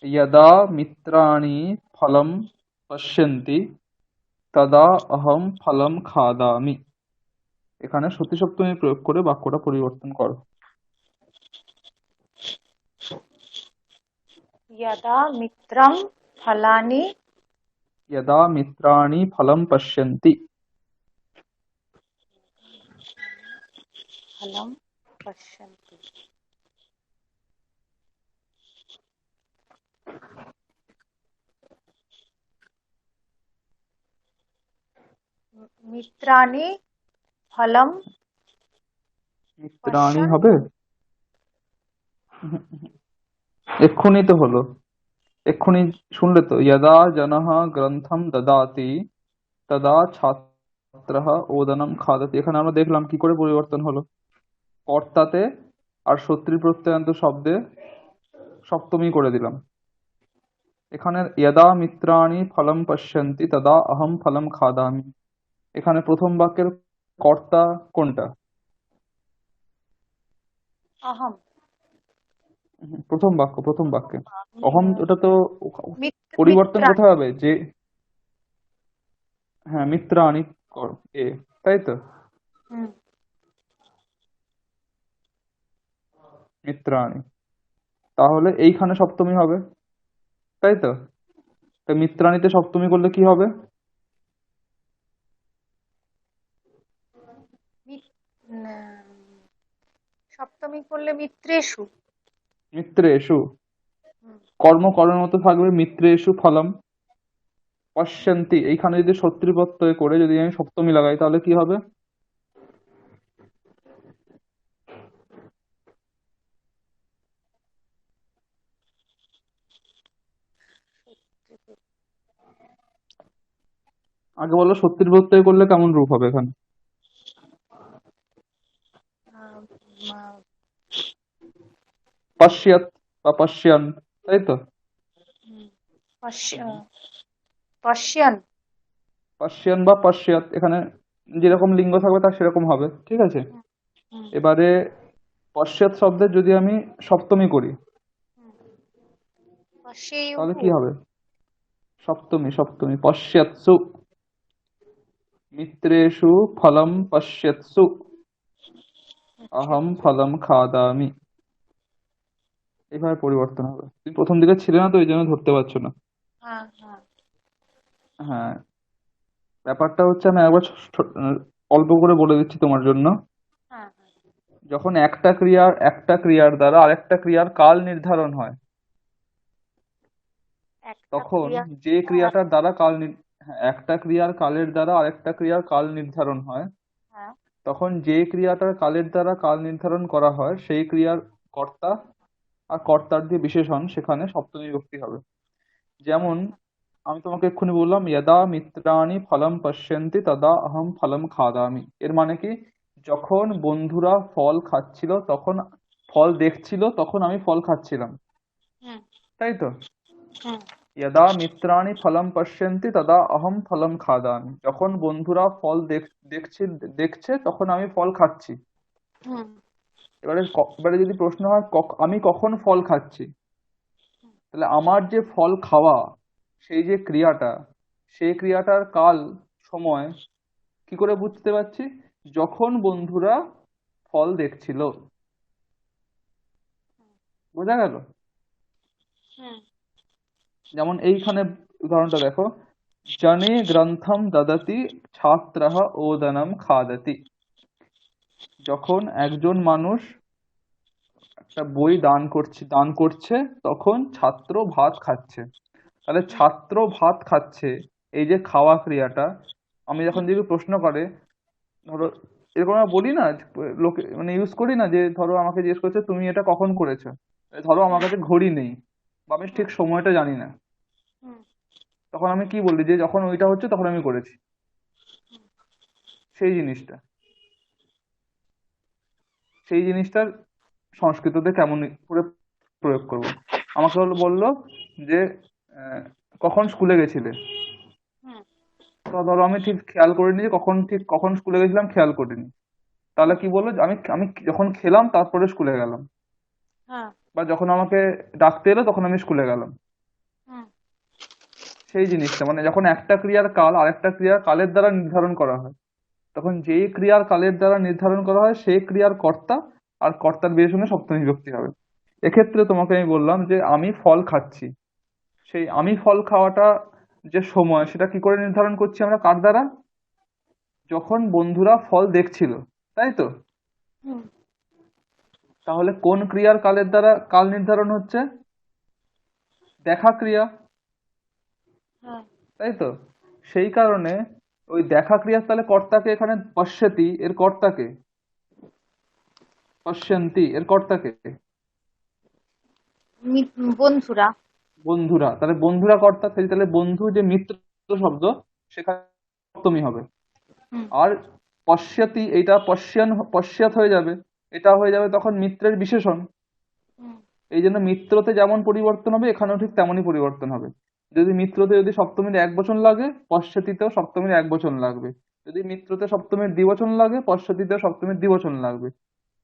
यदा मित्राणि फलं पश्यन्ति तदा अहं फलं खादामि। এখানে সতী সপ্তমী প্রয়োগ করে বাক্যটা পরিবর্তন করো। यदा मित्रं फलानि यदा मित्राणि फलं पश्यन्ति फलं पश्यन्ति मित्राणि फलं মিত্রাণি पश्यन् হবে? এক্ষুনি তো হলো, এক্ষুনি শুনলে তো, यदा जनः ग्रन्थं ददाति तदा छात्रः ओदनं खादति। এখানে আমরা দেখলাম কি করে পরিবর্তন হলো। কর্তাতে আর শত্রু প্রত্যয়ান্ত শব্দে সপ্তমী করে দিলাম। এখানে यदा मित्राणि फलं पश्यन्ति तदा अहं फलं खादामि। এখানে প্রথম বাক্যের কর্তা কোনটা? अहं প্রথম বাক্যে অহম, ওটা তো পরিবর্তন मित्राणि কোথায় হবে? যে হ্যাঁ, মিত্রাণি এ, তাই তো, মিত্রাণি। তাহলে এইখানে সপ্তমী হবে, তাই তো? তো মিত্রাণীতে সপ্তমী করলে কি হবে? সপ্তমী করলে মিত্রেষু। মিত্রেষু কর্মের মতো থাকবে মিত্রেষু ফলম পশ্যন্তি। এইখানে যদি শত্রু প্রত্যয় করে যদি আমি সপ্তমী লাগাই তাহলে কি হবে? আগে বলো, শত্রু প্রত্যয় করলে কেমন রূপ হবে এখানে? পশ্যত বা পশ্যন, তাই তো? পশ্যন পার্সিয়ান বা পার্সিয়াত, এখানে যেরকম লিঙ্গ থাকবে তার সেরকম হবে, ঠিক আছে? এবারে পার্সিয়াত শব্দের যদি আমি সপ্তমী করি তাহলে কি হবে? সপ্তমী পশ্যৎসু মিত্রেষু ফলম পশ্যৎসু অহম ফলম খাদামি। এইভাবে পরিবর্তন হবে। তুমি প্রথম দিকে ছিলে না তো, এই জন্য ধরতে পারছো না। হ্যাঁ, ব্যাপারটা হচ্ছে, আমি একবার অল্প করে বলে দিচ্ছি তোমার জন্য। যখন একটা ক্রিয়ার দ্বারা আরেকটা ক্রিয়ার কাল নির্ধারণ হয়, তখন যে ক্রিয়াটার দ্বারা একটা ক্রিয়ার কালের দ্বারা আরেকটা ক্রিয়ার কাল নির্ধারণ হয়, তখন যে ক্রিয়াটার কালের দ্বারা কাল নির্ধারণ করা হয় সেই ক্রিয়ার কর্তা আর কর্তার যে বিশেষণ সেখানে সপ্তমী বিভক্তি হবে। যেমন আমি তোমাকে এক্ষুনি বললাম यदा মিত্রাণি ফলম পশ্যন্তি তদা অহম ফলম খাদামি। এর মানে কি? যখন বন্ধুরা ফল খাচ্ছিল, তখন ফল দেখছিল, তখন আমি ফল খাচ্ছিলাম, তাই তো? यदा মিত্রাণি ফলম পশ্যন্তি তদা অহম ফলম খাদামি। যখন বন্ধুরা ফল দেখছে তখন আমি ফল খাচ্ছি। এবারে যদি প্রশ্ন হয় আমি কখন ফল খাচ্ছি, তাহলে আমার যে ফল খাওয়া সেই যে ক্রিয়াটা, সেই ক্রিয়াটার কাল সময় কি করে বুঝতে পারছি? যখন বন্ধুরা ফল দেখছিল। বোঝা গেল? যেমন এইখানে উদাহরণটা দেখো, জনে গ্রন্থম দদতি ছাত্রঃ ওদনম খাদতি। যখন একজন মানুষ একটা বই দান করছে তখন ছাত্র ভাত খাচ্ছে। তাহলে ছাত্র ভাত খাচ্ছে, এই যে খাওয়া ক্রিয়াটা, আমি যখন যদি প্রশ্ন করে, ধরো এরকম আমরা বলি না, লোকে মানে ইউজ করি না, যে ধরো আমাকে জিজ্ঞেস করছে তুমি এটা কখন করেছো, ধরো আমার কাছে ঘড়ি নেই বা আমি ঠিক সময়টা জানি না, তখন আমি কি বলি? যে যখন ওইটা হচ্ছে তখন আমি করেছি। সেই জিনিসটার সংস্কৃততে কেমন করে প্রয়োগ করব? আমাকে বললো যে কখন স্কুলে গেছিলে, ধরো আমি ঠিক খেয়াল করিনি যে কখন স্কুলে গেছিলাম, খেয়াল করিনি, তাহলে কি বললো যে আমি আমি যখন খেলাম তারপরে স্কুলে গেলাম, হ্যাঁ। বা যখন আমাকে ডাকতে এলো তখন আমি স্কুলে গেলাম। হুম। সেই জিনিসটা মানে যখন একটা ক্রিয়ার কাল আরেকটা ক্রিয়ার কালের দ্বারা নির্ধারণ করা হয়, তখন যেই ক্রিয়ার কালের দ্বারা নির্ধারণ করা হয় সেই ক্রিয়ার কর্তা, আর কর্তার বিশেষণে সপ্তমী বিভক্তি হবে। এক্ষেত্রে তোমাকে আমি বললাম যে আমি ফল খাচ্ছি, সেই আমি ফল খাওয়াটা যে সময় সেটা কি করে নির্ধারণ করছি আমরা, কার দ্বারা? যখন বন্ধুরা ফল দেখছিল, তাই তো? হুম। তাহলে কোন ক্রিয়ার কালের দ্বারা কাল নির্ধারণ হচ্ছে? দেখা ক্রিয়া, হ্যাঁ। তাই তো? সেই কারণে ওই দেখা ক্রিয়ার তাহলে কর্তাকে এখানে পশ্যতি এর কর্তাকে, পশ্যন্তি এর কর্তাকে বন্ধুরা। বন্ধুরা, তাহলে বন্ধুরা কর্তা, তাহলে বন্ধু যে মিত্র শব্দ সেখানে সপ্তমী হবে। হুম। আর পশ্যতি এইটা পশ্চাৎ হয়ে যাবে, এটা হয়ে যাবে তখন মিত্রের বিশেষণ। হুম। এই জন্য মিত্রতে যেমন পরিবর্তন হবে এখানেও ঠিক তেমনই পরিবর্তন হবে। যদি মিত্রতে যদি সপ্তমীর এক বচন লাগে, পশ্চাতিতেও সপ্তমীর এক বচন লাগবে। যদি মিত্রতে সপ্তমীর দ্বিবচন লাগে, পশ্চাতিতেও সপ্তমীর দ্বিবচন লাগবে।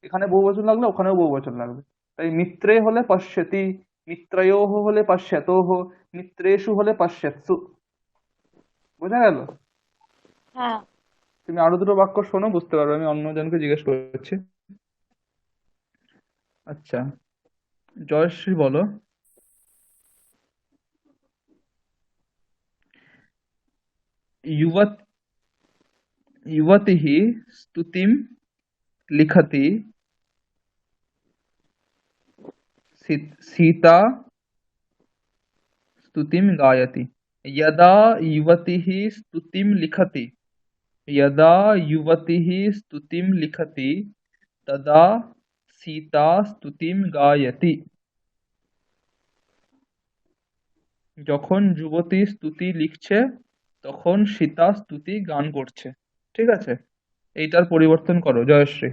এখানে বহুবচন লাগলে ওখানেও বহুবচন লাগবে। তাই মিত্রে হলে পশ্যতি, মিত্রয়োহ হলে পশ্যতোহ, মিত্রেষু হলে পশ্যৎসু। বোঝা গেল? হ্যাঁ। তুমি আরো দুটো বাক্য শোনো, বুঝতে পারবে। আমি অন্যজনকে জিজ্ঞেস করছি। আচ্ছা, জয়শ্রী বলো। युवत युवतिः स्तुतिं लिखति, सीता स्तुतिं गायति। यदा युवतिः स्तुतिं लिखति, यदा युवतिः स्तुतिं लिखति तदा सीता स्तुतिं गायति। যখন যুবতী স্তুতি লিখছে তখন সীতা স্তুতি গান করছে। ঠিক আছে, এইটার পরিবর্তন করো জয়শ্রী।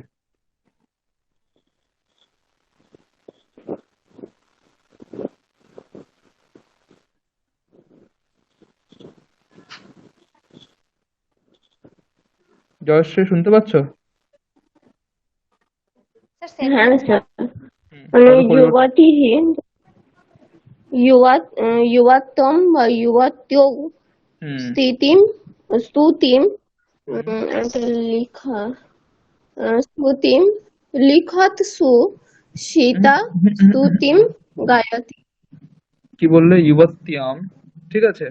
জয়শ্রী শুনতে পাচ্ছ? স্যার হ্যাঁ সেন্টেন্স স্যার, করো পরিবর্তন। युवतिः युवत्वं বা युवत्यौ হুম स्तुतिं হুম এটা লিখা स्तुतिं लिखत्सु सीता स्तुतिं गायति। কি বললে? ইউবত্যাম, ঠিক আছে,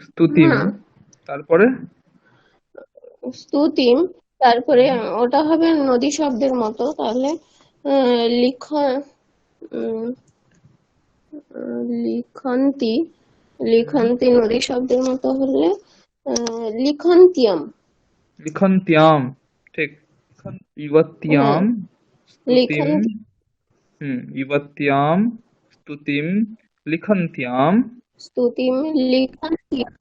স্তুতিম, হ্যাঁ, তারপরে স্তুতিম, তারপরে ওটা হবে নদী শব্দের মতো, তাহলে লিখ উম, লিখন্তি, লিখন্তি নদী শব্দের মতো হলে লিখন্তিয়াম, লিখন্ত্যাম, ঠিক, হ্যাঁ ইউবত্যাম স্তুতিম, লিখন্তি ইউবত্যাম স্তুতিম লিখন্ত্যাম, স্তুতিম লিখন্তিয়াম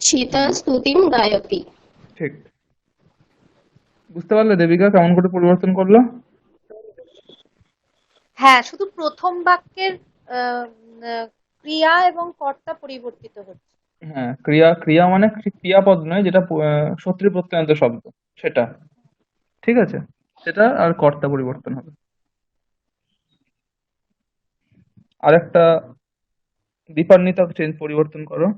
সীতা স্তুতিম গায়তি। ঠিক। বুঝতে পারলে দেবিকা কেমন করে পরিবর্তন করলো? হ্যাঁ, শুধু প্রথম বাক্যের ক্রিয়া এবং কর্তা পরিবর্তিত হচ্ছে। হ্যাঁ, ক্রিয়া ক্রিয়া মানে ক্রিয়াপদ নয়, যেটা সত্যি প্রত্যয়ান্ত শব্দ সেটা, ঠিক আছে, সেটা আর কর্তা পরিবর্তন হবে। আরেকটা দীপান্বিতা চেঞ্জ পরিবর্তন করো।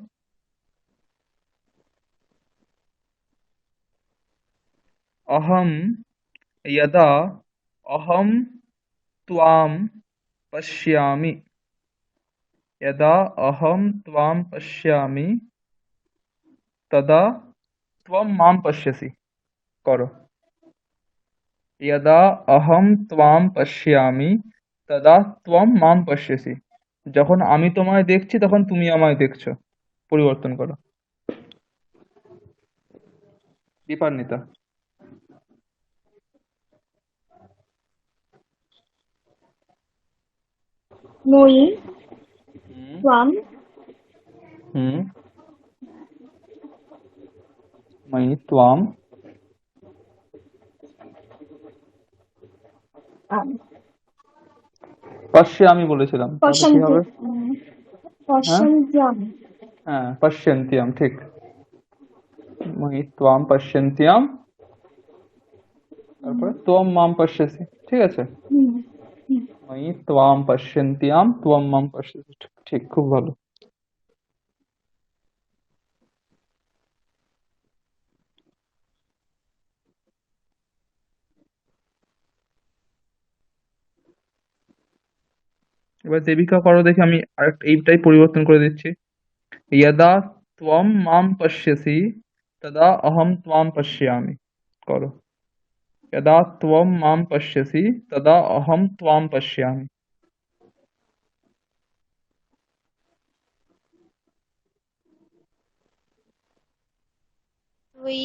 অহম यदा अहम त्वां पश्यामि, यदा अहम त्वां पश्यामि तदा त्वं मां पश्यसि। करो। यदा अहम त्वां पश्यामि तदा त्वं मां पश्यसि। যখন আমি তোমায় দেখছি তখন তুমি আমায় দেখছো। পরিবর্তন করো দীপান্বিতা। মই হুম ত্বাম হুম मयि त्वां पश्यामि বলেছিলাম, তাহলে কি পশ্যন্তি হবে? হ্যাঁ পশ্যন্ত্যাম হ্যাঁ, পশ্যন্তিয়াম, ঠিক। মহি ত্বাম পশ্যন্ত্যাম, তারপরে ত্বম মাম পশ্যসি, ঠিক আছে? হুম হুম। মহি ত্বাম পশ্যন্ত্যাম ত্বম মাম পশ্যসি, ঠিক ঠিক, খুব ভালো। এবার দেবিকা করো দেখি, আমি আরেকটা এইটাই পরিবর্তন করে দিচ্ছি। यदा त्वं मां पश्यसि तदा अहं त्वां पश्यामि। करो। यदा त्वं मां पश्यसि तदा अहं त्वां पश्यामि। তুই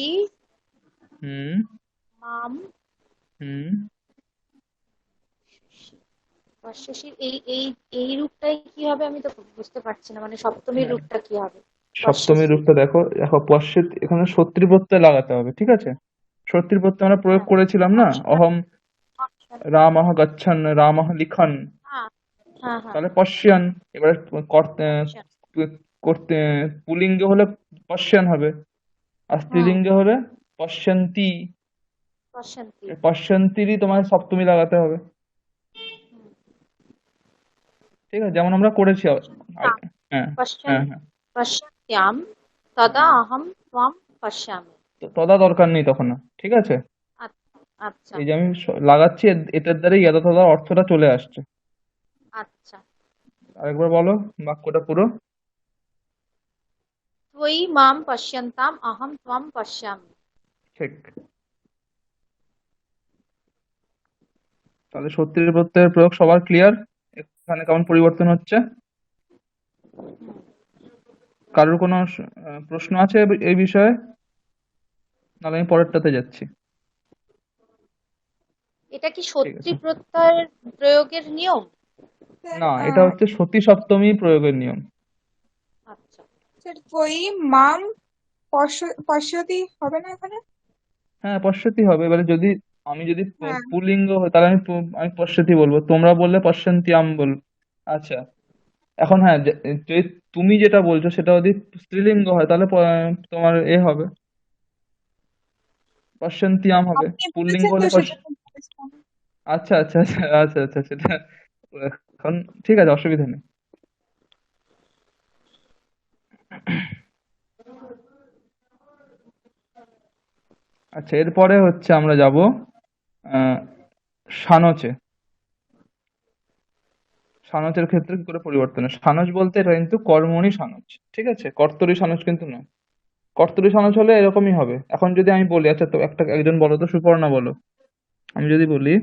हम्म মাম हम्म। পশ্যাসি, এই এই এই রূপটাই কি হবে আমি তো বুঝতে পারছি না, মানে সপ্তমীর হ্যাঁ, রূপটা কি হবে? সপ্তমী পশ্যাসি। রূপটা দেখো, দেখো পশ্চাৎ এখানে সত্যি প্রত্যয় লাগাতে হবে, ঠিক আছে? সত্যি প্রত্যয় আমরা প্রয়োগ হ্যাঁ, করেছিলাম না, পশ্চাৎ, অহম পশ্চাৎ। রামঃ গচ্ছন রামঃ লিখন, হ্যাঁ হ্যাঁ হ্যাঁ। তাহলে পশ্যন। এবারে করতে পশ্চাৎ। করতে পুলিঙ্গে হলে পশ্যন হবে, আর হুম। স্ত্রীলিঙ্গে হলে পশ্যন্তি। পশ্যান্তি। পশ্যন্তিরই তোমার সপ্তমী লাগাতে হবে, ঠিক আছে? যেমন আমরা করেছি পশ্যান্তাম। আগে। হ্যাঁ পশ্যান হ্যাঁ হ্যাঁ। পশ্যান্ত্যাম তদা হুম। অহম ত্বম পশ্যামি। তো তদা দরকার নেই তখন আর, ঠিক আছে? আচ্ছা আচ্ছা এই যে আমি লাগাচ্ছি, এটার দ্বারাই ইয়থা তদার অর্থটা চলে আসছে। আচ্ছা। আরেকবার বলো বাক্যটা পুরো। ত্বয়ি মাম পশ্যন্তাম অহম ত্বম পশ্যামি। ঠিক। তাহলে সত্যির প্রত্যয়ের প্রয়োগ সবার ক্লিয়ার? এখানে কেমন পরিবর্তন হচ্ছে? কারোর কোনো প্রশ্ন আছে এই বিষয়ে? নাহলে আমি পরেরটাতে যাচ্ছি। এটা কি ঠিক সত্যি আছে। প্রত্যয়ের প্রয়োগের নিয়ম? স্যার না, এটা হচ্ছে সতী সপ্তমী প্রয়োগের নিয়ম। আচ্ছা। স্যার ওই মাম পশ্যতি হবে না এখানে? হ্যাঁ, পশ্যতি হবে। এবারে যদি আমি যদি হ্যাঁ। পুল্লিঙ্গ হয় তাহলে আমি পশ্যতি বলবো, তোমরা বললে পশ্যন্তি আম বলবো। আচ্ছা, এখন হ্যাঁ, যদি তুমি যেটা বলছো সেটা যদি স্ত্রীলিঙ্গ হয় তাহলে তোমার এ হবে, পশ্যন্তি আম হবে। আপনি পুল্লিঙ্গ বলেছেন তো হলে সেটা আমি বলেছিলাম। আচ্ছা আচ্ছা আচ্ছা আচ্ছা আচ্ছা, সেটা এখন ঠিক আছে, অসুবিধা নেই। আচ্ছা, এরপরে হচ্ছে আমরা যাব আহ সানচে। সানচের ক্ষেত্রে কি করে পরিবর্তন হয়? সানচ বলতে এটা কিন্তু কর্মণি সানচ, ঠিক আছে? কর্তরি সানচ কিন্তু নয়। কর্তরি সানচ হলে এরকমই হবে। এখন যদি আমি বলি, আচ্ছা তো একজন বলো তো, সুপর্ণা বলো। আমি যদি বলি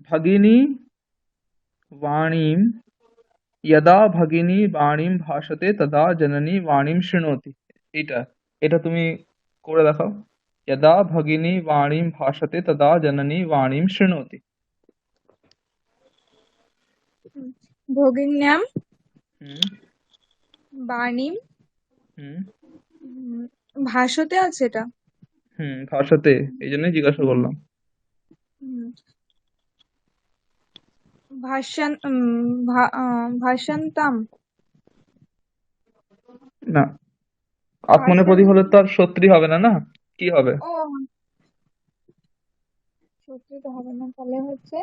ভগিনী বাণীম, यदा भगिनी वाणीं भाषते तदा जननी वाणीं शृणोति। এটা এটা তুমি করে দেখাও। यदा भगिनी वाणीं भाषते तदा जननी वाणीं शृणोति। ভগিন্যাম হুম বাণীম হুম ভাষতে আছে এটা। হুম, ভাষাতে, এই জন্যই জিজ্ঞাসা করলাম। হুম, ভাষান্তাম। না, আত্মনেপদী হলে তো আর সত্রী হবে না, না? কি হবে? ও সত্যি তো হবে না, তাহলে হচ্ছে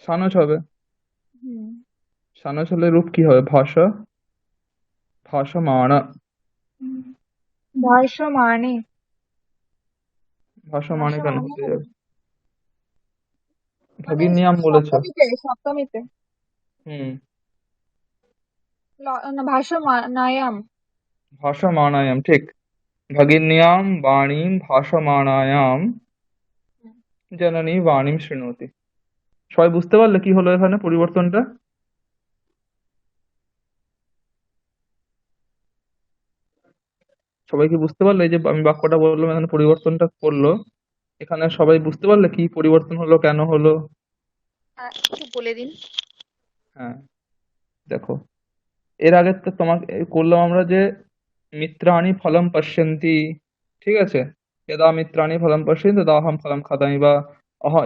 সানচ হবে। হুম সানচ হলে রূপ কি হবে? ভাষা, ভাষমাণ। হুম, ভাষ্যমানে। ভাষমাণে কেন ভাষ্যমানে হতে হবে। যাবে? মানে ভগিনিয়াম বলেছ। সপ্তমীতে সপ্তমীতে হুম। না, ভাষ্যমানায়াম। ভাষমাণায়াম, ঠিক। ভগিন্যাম বাণীম ভাষমাণায়াম জননী বাণীম শৃণোতি। সবাই বুঝতে পারলে কি হলো এখানে পরিবর্তনটা? সবাই কি বুঝতে পারলে? এই যে আমি বাক্যটা বললাম এখানে পরিবর্তনটা করলো, এখানে সবাই বুঝতে পারলে কি পরিবর্তন হলো, কেন হলো? একটু বলে দিন। হ্যাঁ, দেখো, এর আগে তো তোমাকে করলাম আমরা যে মিত্রাণি ফলম পশ্যন্তি, ঠিক আছে? यदा মিত্রাণি ফলম পশ্যন্তি তদা অহম ফলম খাদামি, বা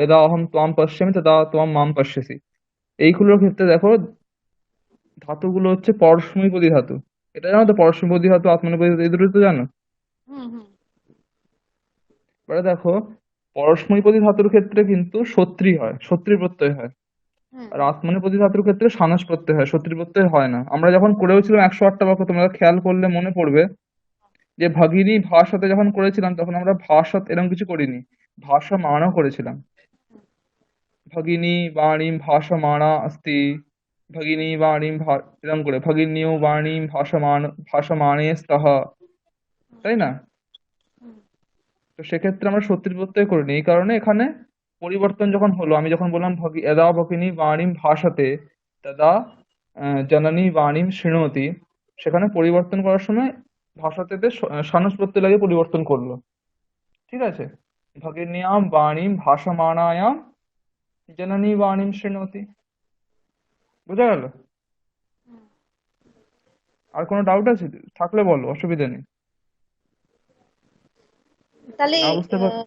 यदा অহম ত্বাম পশ্যামি তদা ত্বম মাম পশ্যসি। এইগুলোর ক্ষেত্রে দেখো ধাতুগুলো হচ্ছে পরস্মৈপদী ধাতু। এটা জানো তো, পরস্মৈপদী ধাতু, আত্মনেপদী ধাতু, এই দুটো তো জানো। হুম হুম এবারে দেখো, পরস্মৈপদী ধাতুর ক্ষেত্রে কিন্তু সত্রী হয়, সত্রী প্রত্যয় হয়। হুম আর আত্মনেপদী ধাতুর ক্ষেত্রে সানাস প্রত্যয় হয়, সত্রী প্রত্যয় হয় না। আমরা যখন করেওছিলাম 108টা বাক্য, তোমরা খেয়াল করলে মনে পড়বে যে ভগিনী ভাষাতে যখন করেছিলাম তখন আমরা ভাষাত এরকম কিছু করিনি, ভাষা মানও করেছিলাম। ভগিনী বাণীম ভাষমাণা अस्ति, ভগিনী বাণীম এরকম করে ভগিনীও বাণীম ভাষমাণে স্তः, তাই না? হুম তো সেক্ষেত্রে আমরা সত্যি প্রত্যয় করিনি, এই কারণে এখানে পরিবর্তন যখন হলো, আমি যখন বললাম যদা ভগিনী বাণীম ভাষাতে তদা জননী বাণীম শৃণোতি, সেখানে পরিবর্তন করার সময় ভাষাতে সানুস প্রত্যয় লাগিয়ে পরিবর্তন করলো। ঠিক আছে, ভগিন্যাম বাণীম ভাষমাণায়াম জননী বাণীম শৃণোতি। বোঝা গেল? হুম। আর কোনো ডাউট আছে? থাকলে বলো, অসুবিধা নেই। তাহলে না বুঝতে পার, হ্যাঁ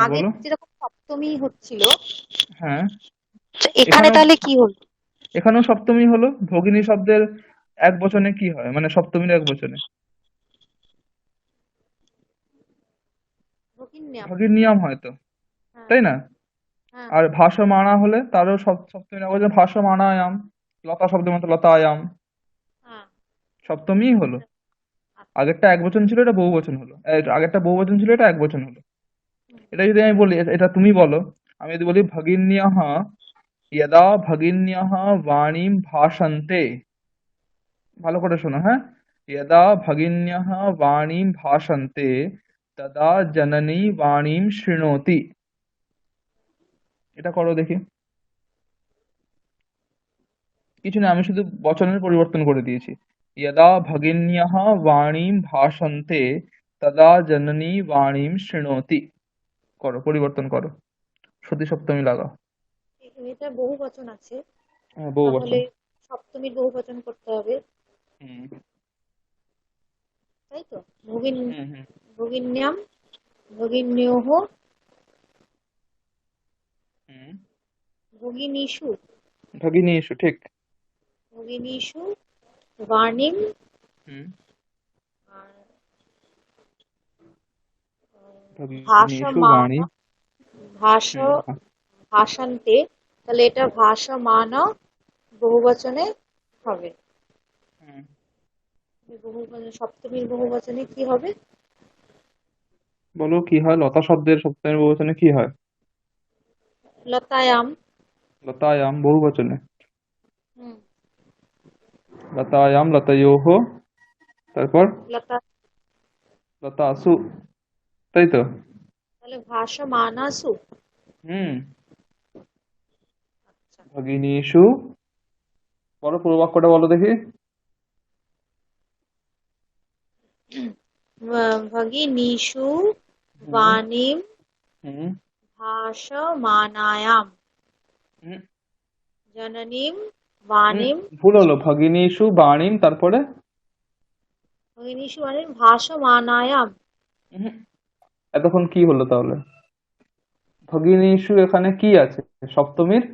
আগে বলো। যেরকম সপ্তমী হচ্ছিল, হ্যাঁ, এখানে এখানেও তাহলে কি হলো? এখানেও সপ্তমী হলো। ভগিনী শব্দের এক বচনে কি হয়, মানে সপ্তমীর এক বচনে ভগিন্যাম। ভগিনীয়াম হয়তো, হ্যাঁ তাই না? হ্যাঁ আর ভাসমানা হলে তারও সপ্তমীর এক বচনে ভাসমানায়াম। লতা শব্দের মতো লতায়াম, হ্যাঁ। সপ্তমীই হলো। আচ্ছা। আগেরটা এক বচন ছিল, এটা বহু বচন হলো। আগেরটা বহু বচন ছিল, এটা এক বচন হলো। হুম এটা যদি আমি বলি, এটা তুমি বলো, আমি যদি বলি ভগিন্যাহ यदा भगिन्यः वाणीं भाषन्ते, ভালো করে শোনো, হ্যাঁ, यदा भगिन्यः वाणीं भाषन्ते तदा जननी वाणीं शृणोति। এটা করো দেখি। কিছু না, আমি শুধু বচনের পরিবর্তন করে দিয়েছি। यदा भगिन्यः वाणीं भाषन्ते तदा जननी वाणीं शृणोति। করো, পরিবর্তন করো, সতী সপ্তমী লাগাও। এটা বহু বচন আছে, হ্যাঁ, বহু তাহলে বচন। সপ্তমীর বহু বচন করতে হবে, হুম তাই তো? ভগিন হুম হুম ভগিন্যাম, ভগিন্যোঃ, হুম। ভগিনীষু, ভগিনীষু, ঠিক। ভগিনীষু বাণীম, হুম। আর ভগিনীষু ভাসমান, বাণী। ভাস হুম ভাষান্তে, তাহলে এটা ভাসমান বহু বচনে হবে। হুম। বহু বচনে, সপ্তমীর বহু বচনে কি হবে? বলো কি হয়, লতা শব্দের সপ্তমী বহুবচনে কি হয়? লতায়াম। লতায়াম বহুবচনে। হুম। লতায়াম, লতয়োঃ, তারপর লতা, লতাসু, তাই তো? তাহলে ভাসমানাসু। হুম। আচ্ছা। ভগিনীষু, বলো পুরো বাক্যটা বলো দেখি। ভগিনীষু হুম বাণীম হুম ভাসমানায়াম হুম জননীম হুম। বাণীম। ভুল হলো, ভগিনীষু বাণীম, তারপরে ভগিনীষু বাণীম ভাসমানায়াম। হুম। এতক্ষণ কি হলো তাহলে? ভগিনীষু এখানে কি আছে? সপ্তমীর।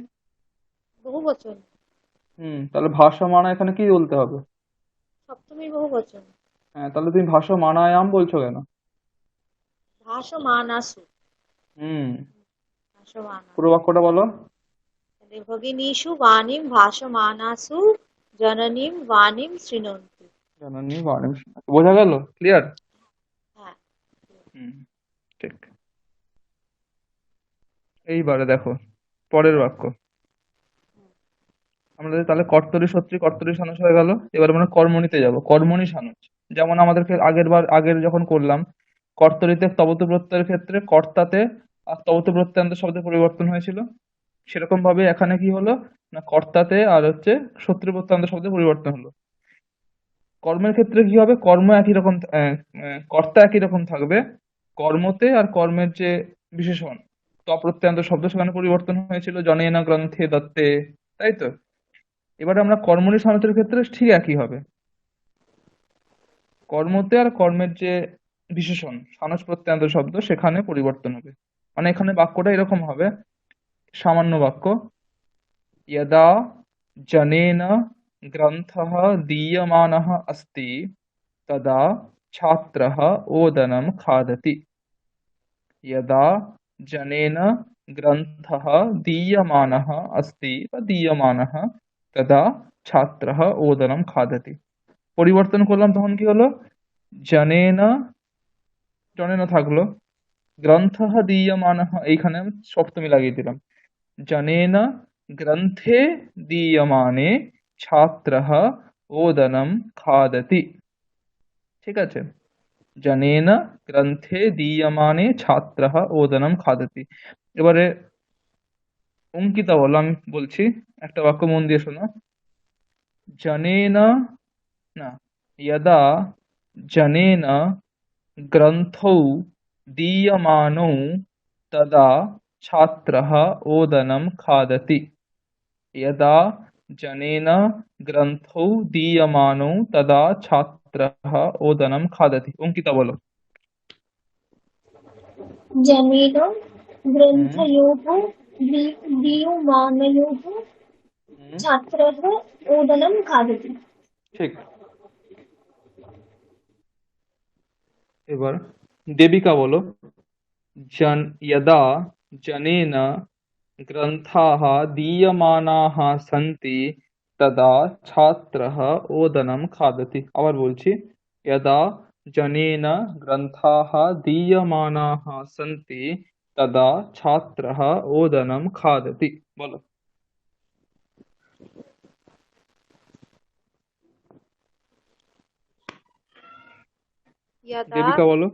বহু বচন, তাহলে ভাসমানা এখানে কি বলতে হবে? সপ্তমীর বহু বচন। হ্যাঁ, তাহলে তুমি ভাসমানায়াম বলছো কেন? ভাসমানাসু, হুম। পুরো ভাসমানাসু। বাক্যটা বলো। তাহলে ভগিনীষু বাণীম ভাসমানাসু জননীম বাণীম শৃণন্তি। জননী বাণীম। বোঝা গেল? ক্লিয়ার? হ্যাঁ। হুম, ঠিক। এইবারে দেখো পরের বাক্য। আমাদের তাহলে কর্তরী সত্রী কর্তরী সানুজ হয়ে গেল। এবার আমরা কর্মণিতে যাব, কর্মণি সানুজ। যেমন আমাদেরকে আগের যখন করলাম, কর্তরীতে তবত প্রত্যয়ের ক্ষেত্রে কর্তাতে আর তবত প্রত্যয়ান্ত শব্দের পরিবর্তন হয়েছিল, সেরকম ভাবে এখানে কি হলো না, কর্তাতে আর হচ্ছে শত্রু প্রত্যয়ান্ত শব্দের পরিবর্তন হলো। কর্মের ক্ষেত্রে কি হবে, কর্ম একই রকম, কর্তা একই রকম থাকবে। কর্মতে আর কর্মের যে বিশেষণ তপ্রত্যয়ান্ত শব্দ, সেখানে পরিবর্তন হয়েছিল, জনেন গ্রন্থে দত্তে, তাই তো? এবারে আমরা কর্মণি সনাতের ক্ষেত্রে ঠিক একই হবে। কর্মতে আর কর্মের যে বিশেষণ সানস প্রত্যয়ান্ত শব্দ, সেখানে পরিবর্তন হবে। মানে এখানে বাক্যটা এরকম হবে, সামান্য বাক্য, यदा जनेन ग्रन्थः दीयमानः अस्ति तदा छात्रः ओदनं खादति। यदा जनेन ग्रन्थः दीयमानः अस्ति বা দীয়মানः তদা ছাত্রः ওদনম খাদতি। পরিবর্তন করলাম তখন কি হলো, জনেন জনেন থাকলো, গ্রন্থः দীয়মানः এইখানে আমি সপ্তমী লাগিয়ে দিলাম, জনেন গ্রন্থে দীয়মানে ছাত্রः ওদনম খাদতি। ঠিক আছে, জনেন গ্রন্থে দীয়মানে ছাত্রः ওদনম খাদতি। এবারে অঙ্কিতা বলো, আমি বলছি একটা বাক্য মন দিয়ে শোনো। জনেন না, यदा जनेन ग्रन्थौ दीयमानौ तदा छात्रः ओदनं खादति। यदा जनेन ग्रन्थौ दीयमानौ तदा छात्रः ओदनं खादति। अंकिता बोलो। जनेन हम्म ग्रन्थयोः दीयमानयोः हम्म, छात्रः ओदनं खादति। ठीक। এবার দেবিকা বলো। यदा जनेन ग्रन्थाः दीयमानाः सन्ति तदा छात्रः ओदनं खादति। আবার বলছি, यदा जनेन ग्रन्थाः दीयमानाः सन्ति तदा छात्रः ओदनं खादति। বলো। यदा দেবিকা বলো।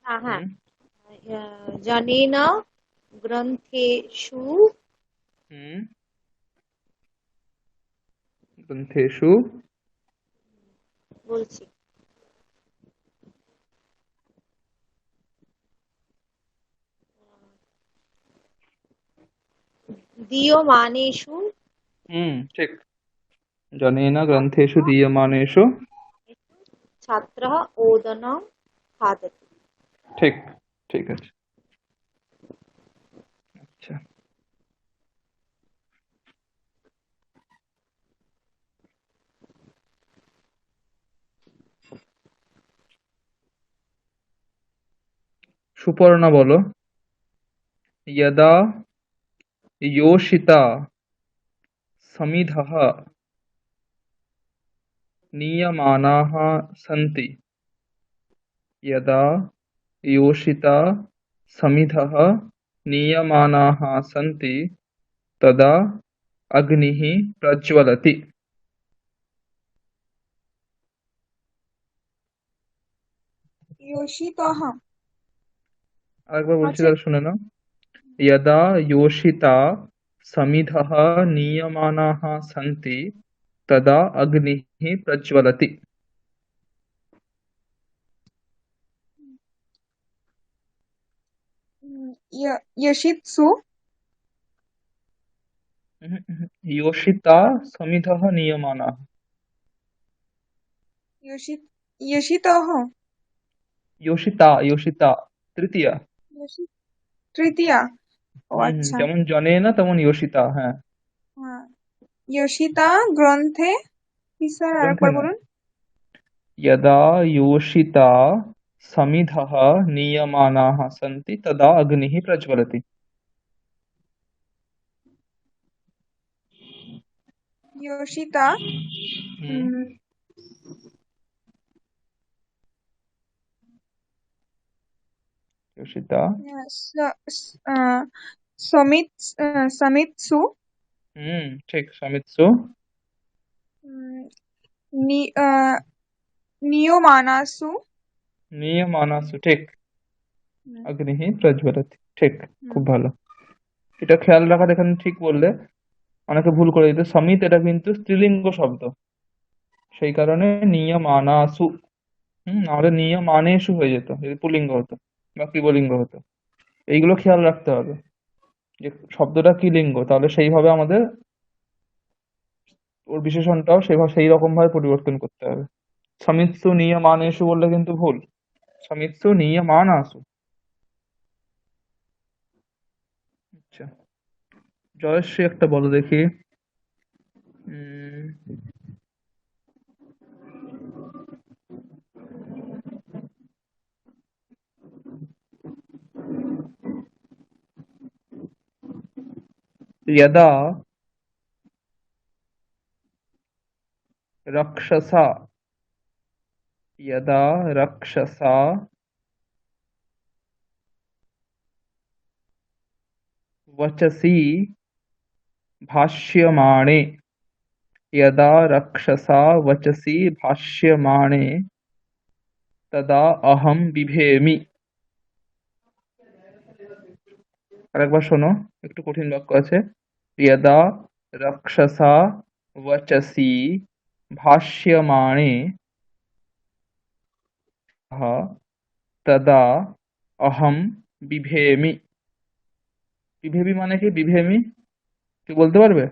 हाँ हाँ হুম जनेन ग्रन्थेषु হুম গ্রন্থেষু বলছি दीयमानेषु ঠিক, जनेन ग्रन्थेषु दीयमानेषु छात्रः ओदनं खादति। ঠিক, ঠিক আছে। আচ্ছা, সুপর্ণা বলো। यदा योषिता समिधः नीयमानाः सन्ति, यदा योषिता समिधः नीयमानाः सन्ति तदा अग्निः प्रज्वलति। योषितः। আরেকবার বলছি, আচ্ছা, তাহলে শুনে নাও। यदा योषिता समिधः नीयमानाः सन्ति तदा अग्निः प्रज्वलति। यशित्सु। योषिता समिधः नीयमानाः। यशित यशितः। योषिता, योषिता তৃতীয়া। यशि তৃতীয়া। ও আচ্ছা। যেমন জনেনা তেমন योषिता। হ্যাঁ, হ্যাঁ, योषिता গ্রন্থে কি স্যার গ্রন্থে আরেকবার না। বলুন। यदा योषिता समिधः नीयमानाः सन्ति तदा अग्निः प्रज्वलति। योषिता হুম, योषिता। সমিত সমিৎসু ঠিক, সমিৎসু। উম, নিয়মানাসু। নিয়মানাসু, ঠিক, হুম, অগ্নিः প্রজ্বলতি। ঠিক, হুম, খুব ভালো। এটা খেয়াল রাখার, এখানে ঠিক বললে। অনেকে ভুল করে দিত, সমিত এটা কিন্তু স্ত্রীলিঙ্গ শব্দ, সেই কারণে নিয়মানাসু। আমাদের নিয়মানেষু হয়ে যেত যদি পুল্লিঙ্গ হতো বা ক্রিবলিঙ্গ হতো। এইগুলো খেয়াল রাখতে হবে যে শব্দটা কি লিঙ্গ, তাহলে সেইভাবে আমাদের ওর বিশেষণটাও সেভাবে সেই রকম ভাবে পরিবর্তন করতে হবে। সমিৎসু নিয়মানেষু বললে কিন্তু ভুল, সমিৎসু নিয়মানাসু। আচ্ছা, জয়শ্রী একটা বলো দেখি। উম यदा रक्षसा यदा रक्षसा वचसि भाष्यमाणे यदा रक्षसा वचसि भाष्यमाणे तदा अहम बिभेमि। আরেকবার শোনো, একটু কঠিন বাক্য আছে। यदा रक्षसा वचसि भाष्यमाणे तदा अहम बिभेमि। বিভেমি মানে কি? বিভেমি কি বলতে পারবে?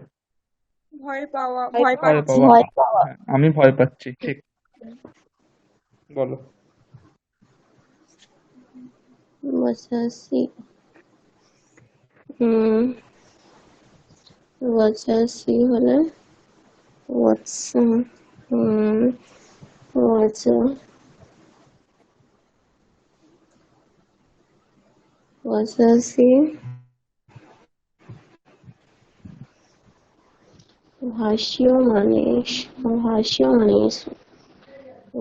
ভয় পাওয়া, ভয় ভয় ভয় পাচ্ছি। পাওয়া। ভয় পাওয়া। হ্যাঁ, আমি ভয় পাচ্ছি, ঠিক। বলো। वचसि উম वचसि হলে वच वच वचसि ভাষ্যমানেষু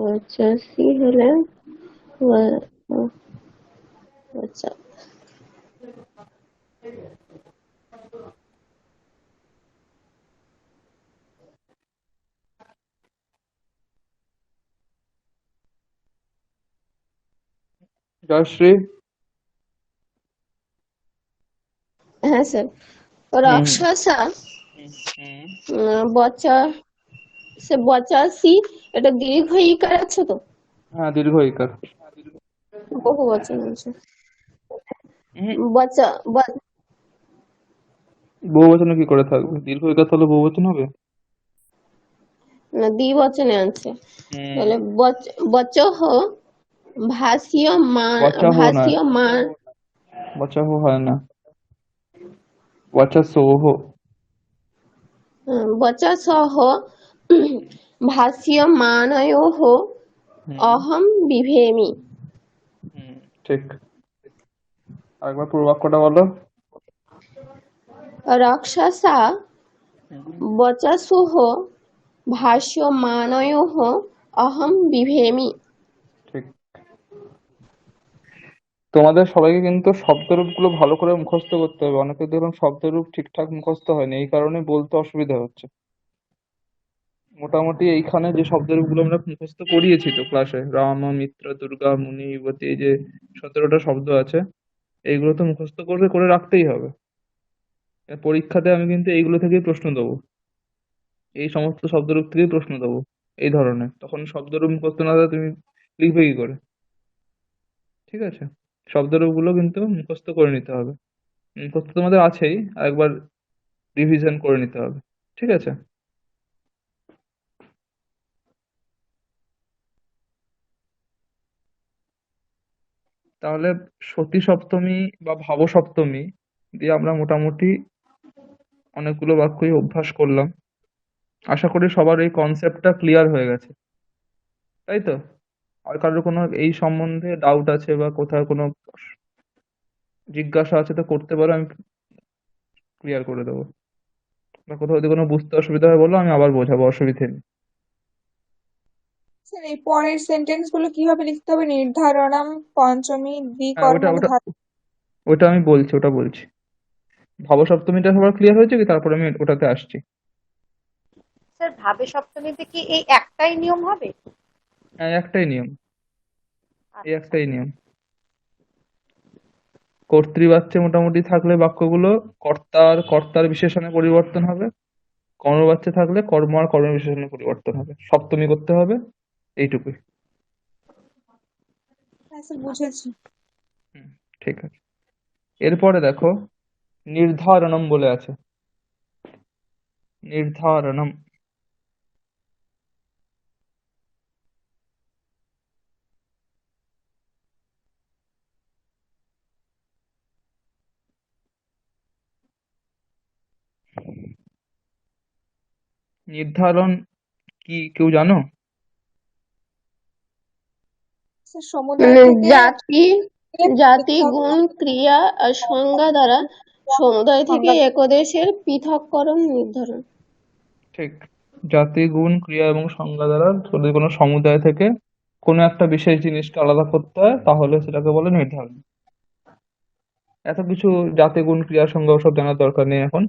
वचसि হলে वच জয়শ্রী। হ্যাঁ স্যার। হুম রাক্ষসা হুম। বচা সে বচাসি, এটা দীর্ঘ ইকার আছে তো, হ্যাঁ, দীর্ঘ ইকার। বহু বচন আছে। হুম, বচা বহুবচনে কি করে থাকবে? দীর্ঘ ইকার তাহলে বহুবচন হবে? না, দ্বিবচনে আছে। হুম। তাহলে বচহ ভাষ্যমান বচাহ নয়, ভাষ্যমান বচাহ হয় না, বচসোহ। বচসহ ভাষ্যমানয়োঃ হুম অহম বিভেমি। হুম, ঠিক। আরেকবার পুরো বাক্যটা বলো। রাক্ষসা বচসুঃ ভাষ্যমানয়োঃ অহম বিভেমি। ঠিক। তোমাদের সবাইকে কিন্তু শব্দরূপগুলো ভালো করে মুখস্থ করতে হবে। অনেকের দেখলাম শব্দরূপ ঠিকঠাক মুখস্থ হয়নি, এই কারণে বলতে অসুবিধা হচ্ছে। মোটামুটি এইখানে যে শব্দরূপগুলো আমরা মুখস্থ করিয়েছি তো ক্লাসে, রাম, মিত্র, দুর্গা, মুনি, যুবতী, এই যে 17টা শব্দ আছে, এইগুলো তো মুখস্থ করে করে রাখতেই হবে। পরীক্ষাতে আমি কিন্তু এইগুলো থেকেই প্রশ্ন দেবো, এই সমস্ত শব্দরূপ থেকেই প্রশ্ন দেবো এই ধরনের। তখন শব্দরূপ মুখস্থ না থাকলে তুমি লিখবে কি করে? ঠিক আছে, শব্দরূপ গুলো কিন্তু মুখস্থ করে নিতে হবে। মুখস্থ তোমাদের আছেই, আরেকবার রিভিশন করে নিতে হবে। ঠিক আছে। তাহলে সতী সপ্তমী বা ভাব সপ্তমী দিয়ে আমরা মোটামুটি অনেকগুলো বাক্যই অভ্যাস করলাম। আশা করি সবার এই কনসেপ্টটা ক্লিয়ার হয়ে গেছে, তাই তো? আর কারোর কোনো এই সম্বন্ধে ডাউট আছে বা কোথাও কোনো জিজ্ঞাসা আছে তো করতে পারো, আমি ক্লিয়ার করে দেবো। বা কোথাও যদি কোনো বুঝতে অসুবিধা হয় বলো, আমি আবার বোঝাবো, অসুবিধে নেই। স্যার এই পরের সেন্টেন্স গুলো কিভাবে লিখতে হবে? নির্ধারণম পঞ্চমী হ্যাঁ, ওটা ওটা দ্বিকর্মধার। ওটা আমি বলছি, ওটা বলছি। ভাব সপ্তমীটা সবার ক্লিয়ার হয়েছে কি? তারপরে আমি ওটাতে আসছি। স্যার ভাবে সপ্তমীতে কি এই একটাই নিয়ম হবে? হ্যাঁ, একটাই নিয়ম, এই আচ্ছা। একটাই নিয়ম। কর্তৃবাচ্যে মোটামুটি থাকলে বাক্যগুলো কর্তার কর্তার বিশেষণে পরিবর্তন হবে, কর্মবাচ্যে থাকলে কর্ম আর কর্ম বিশেষণে পরিবর্তন হবে, সপ্তমী করতে হবে, এইটুকুই। হ্যাঁ স্যার, বুঝেছি। হুম, ঠিক আছে। এরপরে দেখো, নির্ধারণম বলে আছে। নির্ধারণম, নির্ধারণ কি কেউ জানো? স্যার সমুদয় থেকে জাতি লিখতে জাতি হবে। গুণ ক্রিয়া আর সংজ্ঞা দ্বারা সমুদায় থেকে সংজ্ঞা। একদেশের পৃথককরণ নির্ধারণ। ঠিক। জাতি, গুণ, ক্রিয়া এবং সংজ্ঞা দ্বারা যদি কোনো সমুদায় থেকে কোনো একটা বিশেষ জিনিসকে আলাদা করতে হয় তাহলে সেটাকে বলে নির্ধারণ। এত কিছু জাতি, গুণ, ক্রিয়া, সংজ্ঞা ওসব জানার দরকার নেই এখন।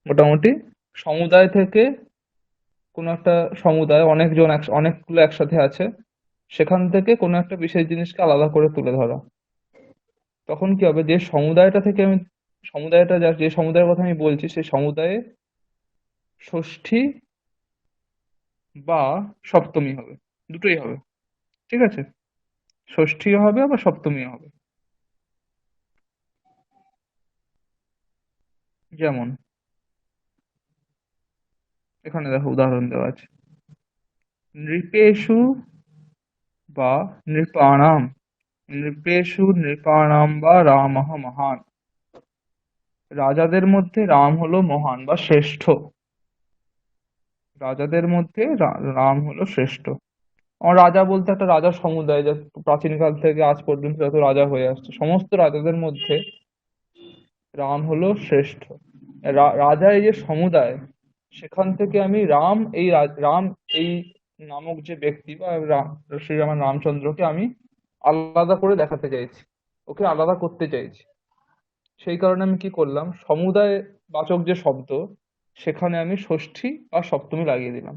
মোটামুটি সমুদায় থেকে কোনো একটা সমুদায় অনেকগুলো একসাথে আছে, সেখান থেকে কোনো একটা বিশেষ জিনিসকে আলাদা করে তুলে ধরা। তখন কি হবে, যে সমুদায়টা থেকে আমি যে সমুদায়ের কথা আমি বলছি সেই সমুদায়ে ষষ্ঠী বা সপ্তমী হবে, দুটোই হবে। ঠিক আছে, ষষ্ঠীও হবে আবার সপ্তমীও হবে। যেমন এখানে দেখো উদাহরণ দেওয়া আছে, নৃপেষু বা নৃপাণাম, নৃপেষু নৃপাণাম বা রামঃ মহান। রাজাদের মধ্যে রাম হলো মহান বা শ্রেষ্ঠ, রাজাদের মধ্যে রাম হলো শ্রেষ্ঠ। আমার রাজা বলতে একটা রাজার সমুদায়, যা প্রাচীনকাল থেকে আজ পর্যন্ত যত রাজা হয়ে আসছে সমস্ত রাজাদের মধ্যে রাম হলো শ্রেষ্ঠ। রাজা এই যে সমুদায়, সেখান থেকে আমি রাম এই নামক যে ব্যক্তি বা শ্রীরাম রামচন্দ্রকে আমি আলাদা করে দেখাতে চাইছি, ওকে আলাদা করতে চাইছি। সেই কারণে আমি কি করলাম, সমুদায় বাচক যে শব্দ সেখানে আমি ষষ্ঠী আর সপ্তমী লাগিয়ে দিলাম।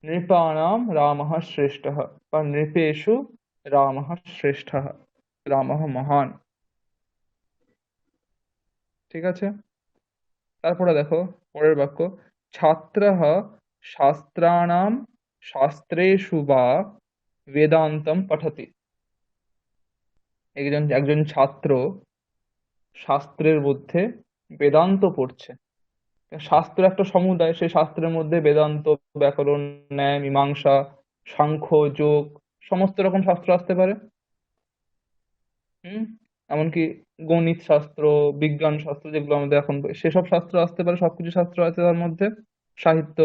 নৃপাণাম রামঃ শ্রেষ্ঠঃ বা নৃপেষু রামঃ শ্রেষ্ঠঃ, রামঃ মহান। ঠিক আছে, তারপরে দেখো পরের বাক্য, ছাত্রঃ শাস্ত্রাণাম শাস্ত্রেষু বা বেদান্তম পঠতি। একজন ছাত্র শাস্ত্রের মধ্যে বেদান্ত পড়ছে। শাস্ত্র একটা সমুদায়, সেই শাস্ত্রের মধ্যে বেদান্ত, ব্যাকরণ, ন্যায়, মীমাংসা, সাংখ্য, যোগ, সমস্ত রকম শাস্ত্র আসতে পারে। হুম, এমনকি গণিত শাস্ত্র, বিজ্ঞান শাস্ত্র, যেগুলো আমাদের এখন সেসব শাস্ত্র আসতে পারে, সবকিছু শাস্ত্র আছে তার মধ্যে, সাহিত্য।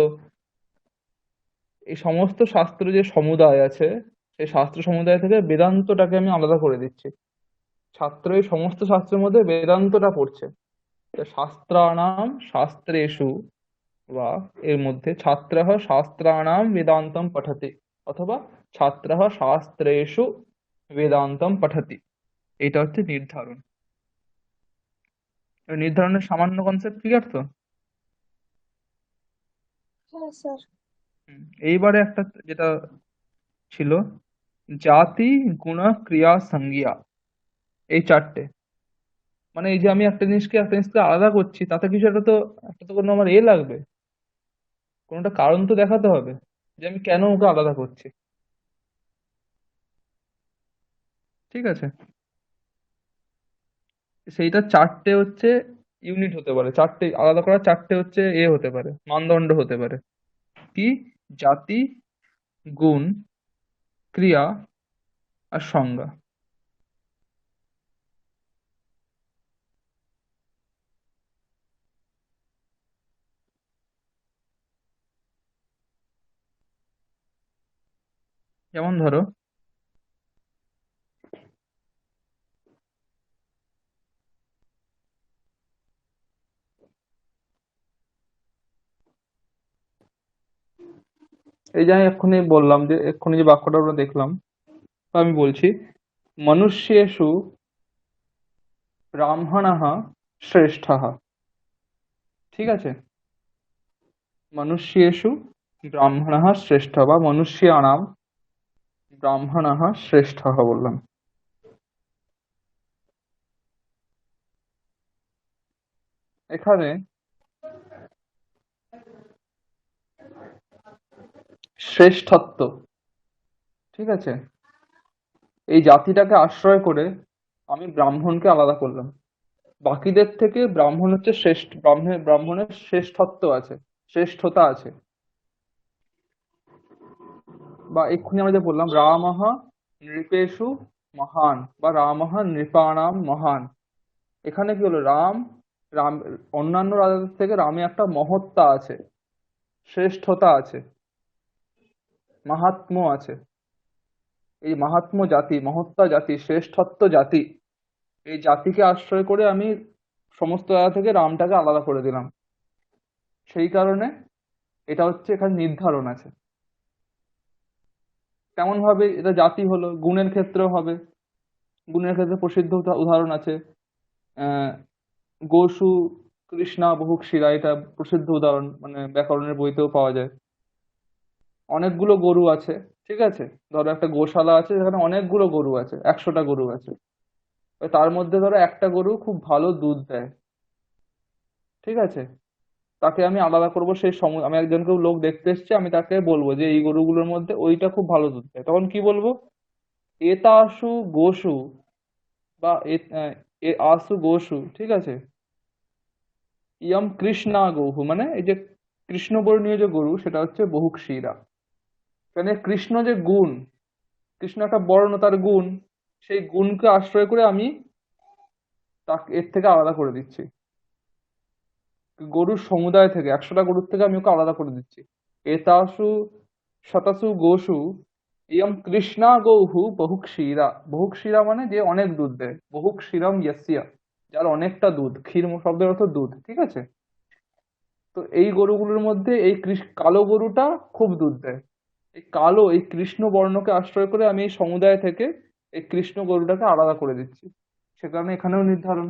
এই সমস্ত শাস্ত্র যে সমুদায় আছে, সেই শাস্ত্র সমুদায় থেকে বেদান্তটাকে আমি আলাদা করে দিচ্ছি। ছাত্র এই সমস্ত শাস্ত্রের মধ্যে বেদান্তটা পড়ছে। তো শাস্ত্রাণাম শাস্ত্রেষু বা এর মধ্যে ছাত্রঃ শাস্ত্রাণাম বেদান্তম পঠতি, অথবা ছাত্রঃ শাস্ত্রেষু বেদান্তম পঠতি। এটা হচ্ছে নির্ধারণ। এবার নির্ধারণের সামান্য কনসেপ্ট ক্লিয়ার তো? হ্যাঁ স্যার। এইবারে একটা যেটা ছিল, জাতি, গুণ, ক্রিয়া, সংজ্ঞা, এই চারটে। মানে এই যে আমি একটা জিনিসকে আলাদা করছি, তাতে কিছু একটা তো কোনো আমার লাগবে, কোনোটা কারণ তো দেখাতে হবে যে আমি কেন ওকে আলাদা করছি। ঠিক আছে, সেইটা চারটে হচ্ছে ইউনিট হতে পারে, চারটে আলাদা করার চারটে হচ্ছে হতে পারে, মানদণ্ড হতে পারে। কি? জাতি, গুণ, ক্রিয়া আর সংজ্ঞা। যেমন ধরো, এই যে আমি এক্ষুনি বললাম, যে এক্ষুনি যে বাক্যটা আমরা দেখলাম, তো আমি বলছি মনুষ্যেষু ব্রাহ্মণঃ শ্রেষ্ঠঃ। ঠিক আছে, মনুষ্যেষু ব্রাহ্মণঃ শ্রেষ্ঠ বা মনুষ্যাণাম ব্রাহ্মণঃ শ্রেষ্ঠঃ বললাম। এখানে শ্রেষ্ঠত্ব, ঠিক আছে, এই জাতিটাকে আশ্রয় করে আমি ব্রাহ্মণকে আলাদা করলাম। বাকিদের থেকে ব্রাহ্মণ হচ্ছে শ্রেষ্ঠ, ব্রাহ্মণের শ্রেষ্ঠত্ব আছে, শ্রেষ্ঠতা আছে। বা এক্ষুনি আমরা যে বললাম রামঃ নৃপেষু মহান বা রামঃ নৃপাণাম মহান, এখানে কি হলো, রাম অন্যান্য রাজাদের থেকে রামে একটা মহত্তা আছে, শ্রেষ্ঠতা আছে, মাহাত্ম্য আছে। এই মাহাত্ম্য জাতি, মহত্তা জাতি, শ্রেষ্ঠত্ব জাতি, এই জাতিকে আশ্রয় করে আমি সমস্ত জায়গা থেকে রামটাকে আলাদা করে দিলাম। সেই কারণে এটা হচ্ছে এখানে নির্ধারণ আছে। তেমন ভাবে এটা জাতি হলো, গুণের ক্ষেত্রেও হবে। গুণের ক্ষেত্রে প্রসিদ্ধ উদাহরণ আছে, আহ গোসু কৃষ্ণা বহু ক্ষীরা, এটা প্রসিদ্ধ উদাহরণ, মানে ব্যাকরণের বইতেও পাওয়া যায়। অনেকগুলো গরু আছে, ঠিক আছে, ধরো একটা গোশালা আছে যেখানে অনেকগুলো গরু আছে, 100টা গরু আছে। এবার তার মধ্যে ধরো একটা গরু খুব ভালো দুধ দেয়, ঠিক আছে, তাকে আমি আলাদা করব। আমি একজনকে লোক দেখতে এসেছি, আমি তাকে বলবো যে এই গরুগুলোর মধ্যে ওইটা খুব ভালো দুধ দেয়, তখন কি বলবো? এতাসু গোসু, বা এ আসু গোসু, ঠিক আছে, ইয়ম কৃষ্ণা গৌহু, মানে এই যে কৃষ্ণ বর্ণীয় যে গরু সেটা হচ্ছে বহু ক্ষীরা। মানে কৃষ্ণ যে গুণ, কৃষ্ণ একটা বর্ণ, তার গুণ, সেই গুণকে আশ্রয় করে আমি তাকে এর থেকে আলাদা করে দিচ্ছি। গরুর সমুদায় থেকে, 100টা গরুর থেকে আমি ওকে আলাদা করে দিচ্ছি। এতাসু শতাসু গোসু ইয়ম কৃষ্ণা গৌহু বহু ক্ষীরা। বহু ক্ষীরা মানে যে অনেক দুধ দেয়, বহু ক্ষীরম ইয়স্যা, যার অনেকটা দুধ, ক্ষীর শব্দের অর্থ দুধ, ঠিক আছে। তো এই গরুগুলোর মধ্যে এই কালো গরুটা খুব দুধ দেয়। এই কালো, এই কৃষ্ণ বর্ণকে আশ্রয় করে আমি এই সমুদায় থেকে এই কৃষ্ণ গরুটাকে আলাদা করে দিচ্ছি। সে কারণে এখানেও নির্ধারণ।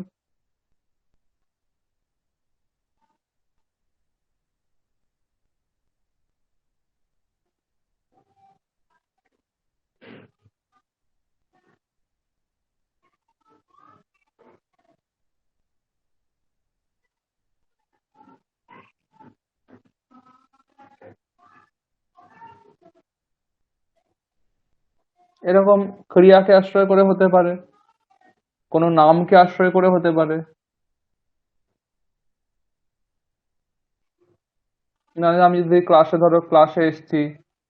এরকম ক্রিয়াকে আশ্রয় করে হতে পারে, কোনো নামকে আশ্রয় করে হতে পারে। না, আমি যদি ক্লাসে, ধরো ক্লাসে এসেছি,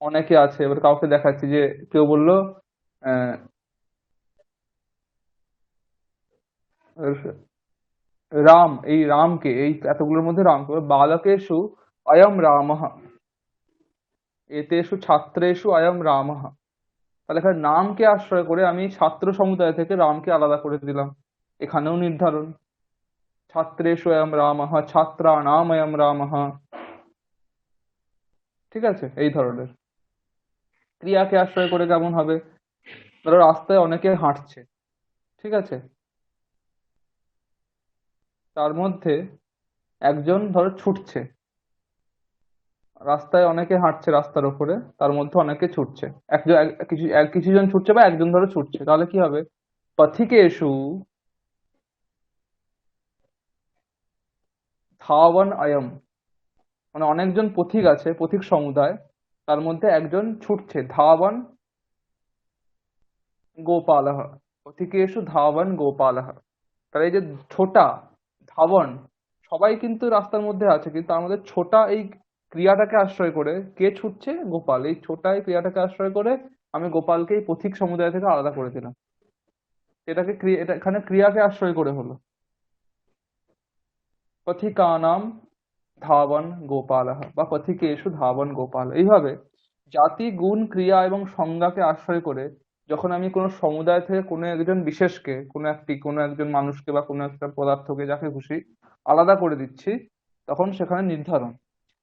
অনেকে আছে, এবার কাউকে দেখাচ্ছি, যে কেউ বললো আহ, রাম, এই রামকে, এই এতগুলোর মধ্যে রামকে, বালকেষু অয়ম রামঃ, এতেষু ছাত্রেষু অয়ম রামঃ। তাহলে এখানে নামকে আশ্রয় করে আমি ছাত্র সমুদায় থেকে রামকে আলাদা করে দিলাম। এখানেও নির্ধারণ, ছাত্রেষু অয়ম রামঃ, ছাত্রাণাম অয়ম রামঃ, ঠিক আছে। এই ধরনের ক্রিয়াকে আশ্রয় করে কেমন হবে? ধরো রাস্তায় অনেকে হাঁটছে, ঠিক আছে, তার মধ্যে একজন ধরো ছুটছে। রাস্তায় অনেকে হাঁটছে, রাস্তার উপরে, তার মধ্যে অনেকে ছুটছে। একজন কিছুজন ছুটছে, বা একজন ধরো ছুটছে, তাহলে কি হবে? পথিকেষু ধাবন অয়ম, মানে অনেকজন পথিক আছে, পথিক সমুদায়, তার মধ্যে একজন ছুটছে, ধাবন গোপালহ, পথিকেষু ধাবন গোপালহ। তাহলে এই যে ছোটা, ধাবন, সবাই কিন্তু রাস্তার মধ্যে আছে, কিন্তু তার মধ্যে ছোটা এই ক্রিয়াটাকে আশ্রয় করে কে ছুটছে? গোপাল। এই ছোটা এই ক্রিয়াটাকে আশ্রয় করে আমি গোপালকে এই পথিক সমুদায় থেকে আলাদা করে দিলাম। এটা এখানে ক্রিয়াকে আশ্রয় করে হলো। পথিকানাম ধাবন গোপালহ, বা পথিকেষু ধাবন গোপাল। এইভাবে জাতি, গুণ, ক্রিয়া এবং সংজ্ঞাকে আশ্রয় করে যখন আমি কোনো সমুদায় থেকে কোনো একজন বিশেষকে, কোনো একজন মানুষকে বা কোনো একটা পদার্থকে, যাকে খুশি, আলাদা করে দিচ্ছি, তখন সেখানে নির্ধারণ।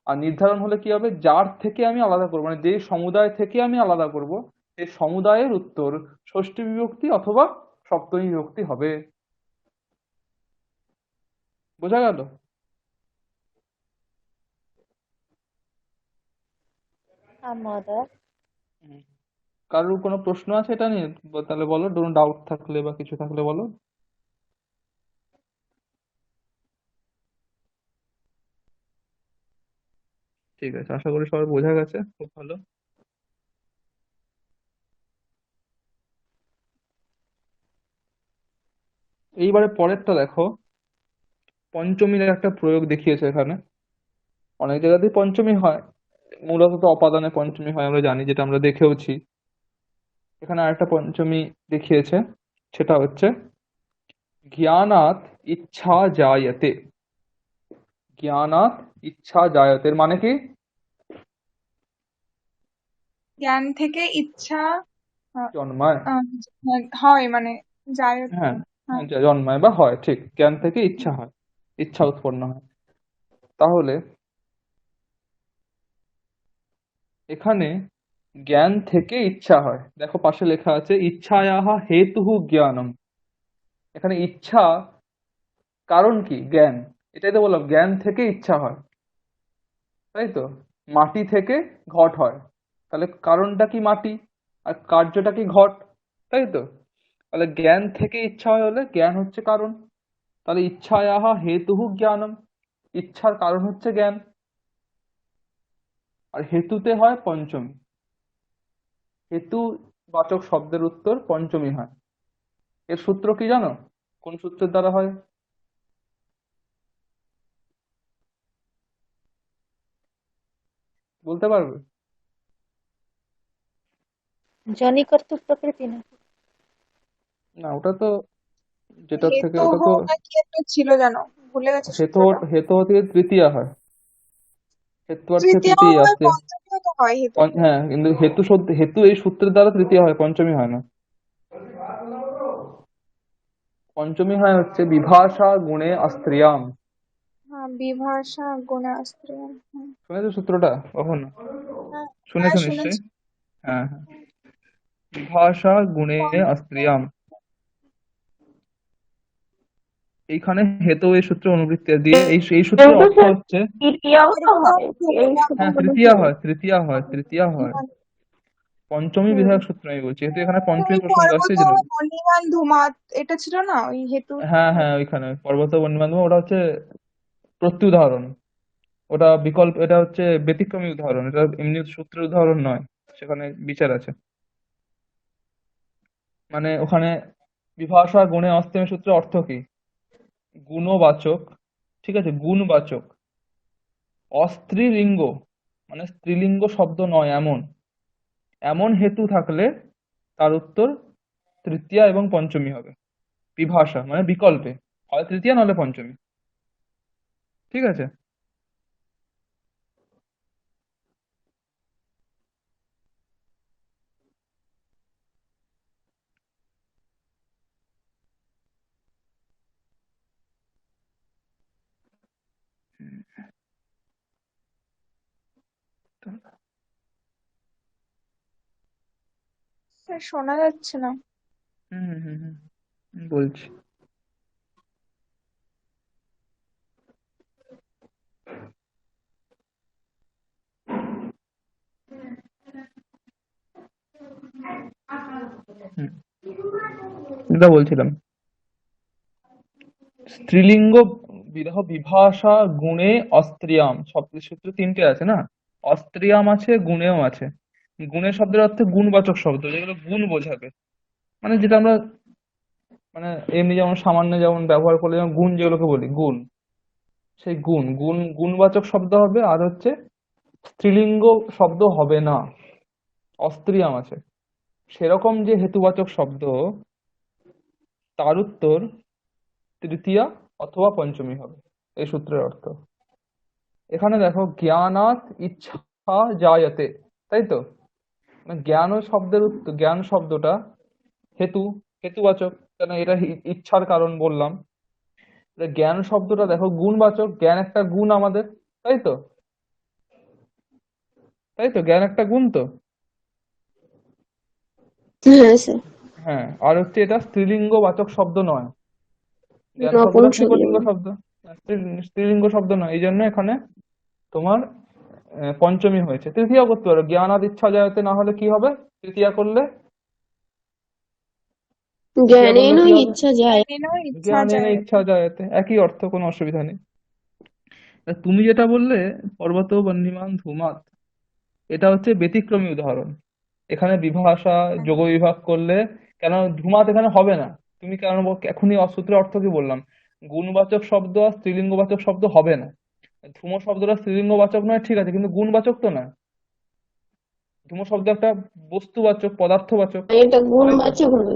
আর নির্ধারণ হলে কি হবে? যার থেকে আমি আলাদা করবো, মানে যে সমুদায় থেকে আমি আলাদা করব, এই সমুদায়ের উত্তর ষষ্ঠী বিভক্তি অথবা সপ্তমী বিভক্তি হবে। বোঝা গেল? মহোদয়। হুম। কারোর কোনো প্রশ্ন আছে এটা নিয়ে? তাহলে বলো, কোনো ডাউট থাকলে বা কিছু থাকলে বলো। ঠিক আছে, আশা করি সবার বোঝা গেছে, খুব ভালো। এইবারে পরেরটা দেখো, পঞ্চমীর একটা প্রয়োগ দেখিয়েছে এখানে। অনেক জায়গাতেই পঞ্চমী হয়, মূলত তো অপাদানে পঞ্চমী হয়, আমরা জানি, যেটা আমরা দেখেওছি। এখানে আরেকটা পঞ্চমী দেখিয়েছে, সেটা হচ্ছে জ্ঞানাৎ ইচ্ছা জায়তে। জ্ঞানাৎ ইচ্ছা জায়তে এর মানে কি? জ্ঞান থেকে ইচ্ছা আহ, জন্মায়। হয়, মানে যায়। হ্যাঁ, হ্যাঁ। জন্মায় বা হয়, ঠিক, জ্ঞান থেকে ইচ্ছা হয়। ইচ্ছা উৎপন্ন হয়। তাহলে এখানে জ্ঞান থেকে ইচ্ছা হয়, দেখো পাশে লেখা আছে ইচ্ছায়াহা হেতুহু জ্ঞানম। এখানে ইচ্ছা কারণ কি? জ্ঞান। এটাই তো বললাম, জ্ঞান থেকে ইচ্ছা হয়, তাই তো। মাটি থেকে ঘট হয়, তাহলে কারণটা কি মাটি আর কার্যটা কি ঘট, তাই তো। তাহলে জ্ঞান থেকে ইচ্ছা হয় হলে জ্ঞান হচ্ছে কারণ, তাহলে ইচ্ছায়াহা হেতুহু জ্ঞানম, ইচ্ছার কারণ হচ্ছে জ্ঞান। আর হেতুতে হয় পঞ্চমী, হেতু বাচক শব্দের উত্তর পঞ্চমী হয়। এর সূত্র কি জানো? কোন সূত্রের দ্বারা হয়? বলতে পারবে? জনিকর্তৃ প্রকৃতি না? না, ওটা তো যেটার থেকে, হেতু ওটা হো তো নাকি একটা ছিল জানো, ভুলে গেছি হেতু, সূত্রটা। হেতু থেকে তৃতীয়া হয়, হেতু অর্থে তৃতীয় তৃতীয় হয়, আসছে। পঞ্চমীও তো হয় হেতু হো। হ্যাঁ, কিন্তু হেতু শব্দ, হেতু এই সূত্রের দ্বারা তৃতীয় হয়, পঞ্চমী হয় না। পঞ্চমী হয় হচ্ছে বিভাষা গুণে অস্ত্রিয়াম। হ্যাঁ, বিভাষা গুণে অস্ত্র। শুনেছো সূত্রটা কখনো? হ্যাঁ, হ্যাঁ, শুনেছো নিশ্চয়ই। শুনেছি। হ্যাঁ হ্যাঁ, বিভাষা গুণে অস্ত্রিয়াম। এইখানে হেতু এই সূত্র অনুবৃত্তি দিয়ে, এই সূত্রের কিন্তু অর্থ স্যার হচ্ছে, তৃতীয়াও তো সর্বদম হয়, এই ভগবান হ্যাঁ সূত্রগুলো তৃতীয়া থেকে। হয়, তৃতীয়া হয়, তৃতীয়া হয়। পঞ্চমী হুম। বিধায়ক সূত্র আমি বলছি, যেহেতু এখানে পঞ্চমী ওই প্রসঙ্গ আসছে পর্বত এই জন্য। বর্ণিমান ধুমাত, এটা ছিল না ওই হেতু? হ্যাঁ হ্যাঁ, ওইখানে পর্বত বন্যমাধব, ওটা হচ্ছে প্রত্যুদাহরণ, ওটা বিকল্প, এটা হচ্ছে ব্যতিক্রমী উদাহরণ, এটা এমনি সূত্রের উদাহরণ নয়, সেখানে বিচার আছে। মানে ওখানে বিভাষা গুণে অস্তিম সূত্রের অর্থ কি? গুণবাচক, ঠিক আছে, গুণবাচক অস্ত্রীলিঙ্গ, মানে স্ত্রীলিঙ্গ শব্দ নয় এমন, এমন হেতু থাকলে তার উত্তর তৃতীয়া এবং পঞ্চমী হবে। বিভাষা মানে বিকল্পে, হয় তৃতীয়া নাহলে পঞ্চমী, ঠিক আছে। স্যার, শোনা যাচ্ছে না। হুম হুম হুম বলছি। হুম, যেটা বলছিলাম, স্ত্রীলিঙ্গ বিরহ বিভাষা গুণে অস্ত্রিয়াম, শব্দ সূত্র তিনটে আছে না, অস্ত্রিয়াম আছে, গুণেও আছে। গুণের শব্দের অর্থে গুণবাচক শব্দ, যেগুলো গুণ বোঝাবে, মানে যেটা আমরা মানে এমনি যেমন সামান্য যেমন ব্যবহার করলে যেমন গুণ, যেগুলোকে বলি গুণ, সেই গুণবাচক শব্দ হবে। আর হচ্ছে স্ত্রীলিঙ্গ শব্দ হবে না, অস্ত্রিয়াম আছে। সেরকম যে হেতুবাচক শব্দ, তার উত্তর তৃতীয়া অথবা পঞ্চমী হবে, এই সূত্রের অর্থ। এখানে দেখো জ্ঞানাৎ ইচ্ছা জায়তে, তাই তো। মানে জ্ঞান শব্দের উত্তর, জ্ঞান শব্দটা হেতু, হেতুবাচক, কেন এটা ইচ্ছার কারণ বললাম। জ্ঞান শব্দটা দেখো গুণবাচক, জ্ঞান একটা গুণ আমাদের, তাই তো, তাই তো, জ্ঞান একটা গুণ তো। হ্যাঁ স্যার, হ্যাঁ, আর হচ্ছে এটা স্ত্রীলিঙ্গ বাচক শব্দ নয়, জ্ঞান শব্দটা স্ত্রীলিঙ্গ নপুংসকলিঙ্গ। শব্দ, স্ত্রীলিঙ্গ শব্দ নয়, এই জন্য এখানে তোমার পঞ্চমী হয়েছে। তৃতীয়া করতে পারো, জ্ঞানাদ ইচ্ছা জায়তে, না হলে কি হবে? তৃতীয়া করলে, তৃতীয়া করলে জ্ঞানেন কি হবে? ইচ্ছা যায়। জ্ঞানেন ইচ্ছা জ্ঞানেন যায়। ইচ্ছা জায়তে, একই অর্থ, কোনো অসুবিধা নেই। তা তুমি যেটা বললে পর্বত বহ্নিমান ধূমাৎ, এটা হচ্ছে ব্যতিক্রমী উদাহরণ। এখানে বিভাষা যোগ বিভাগ করলে, কেন ধূমাৎ এখানে হবে না? তুমি কেন এখনই সূত্রের অর্থ কি বললাম, গুণবাচক শব্দ আর স্ত্রীলিঙ্গবাচক শব্দ হবে না। ধূম শব্দটা স্ত্রীলিঙ্গবাচক নয়, ঠিক আছে, কিন্তু গুণবাচক তো না। ধূম শব্দ একটা বস্তুবাচক, পদার্থবাচক, এটা তাই তো। গুণবাচক হবে।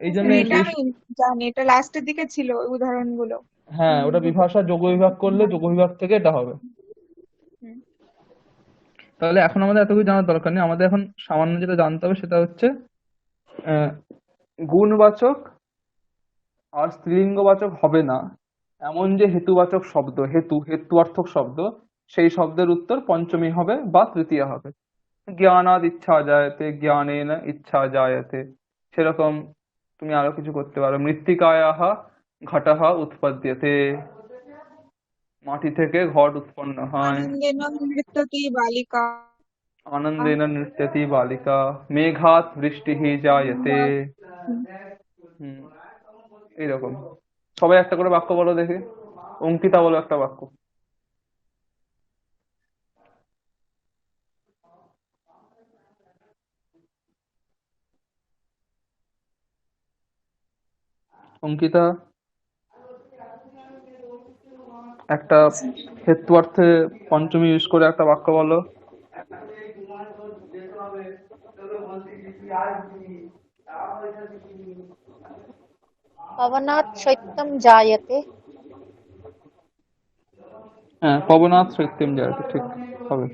এই জন্য এটা আমি জানি, এটা লাস্টের দিকে ছিল ওই উদাহরণগুলো। হ্যাঁ, ওটা বিভাষা যোগ বিভাগ করলে যোগ বিভাগ থেকে এটা হবে। হুম। তাহলে এখন আমাদের এত কিছু জানার দরকার নেই, আমাদের এখন সামান্য যেটা জানতে হবে সেটা হচ্ছে আহ, গুণবাচক আর স্ত্রীলিঙ্গবাচক হবে না এমন যে হেতুবাচক শব্দ, হেতুঅর্থক শব্দ, সেই শব্দের উত্তর পঞ্চমী হবে বা তৃতীয়া হবে। জ্ঞানাদ ইচ্ছা জায়তে, জ্ঞানেন ইচ্ছা জায়তে। সেরকম তুমি আরো কিছু করতে পারো, মৃত্তিকায়াহ ঘটঃ উৎপদ্যতে, মাটি থেকে ঘট উৎপন্ন হয়। আনন্দেন নৃত্যতি বালিকা। আনন্দেন নৃত্যতি বালিকা, মেঘাৎ বৃষ্টিঃ জায়তে। হুম, এইরকম। সবাই একটা করে বাক্য বলো দেখি। অঙ্কিতা বলো একটা বাক্য। অঙ্কিতা, একটা হেতু অর্থে পঞ্চমী ইউজ করে একটা বাক্য বলো। পবনাৎ শৈত্যম জায়তে। হ্যাঁ, পবনাৎ শৈত্যম জায়তে, ঠিক হবে।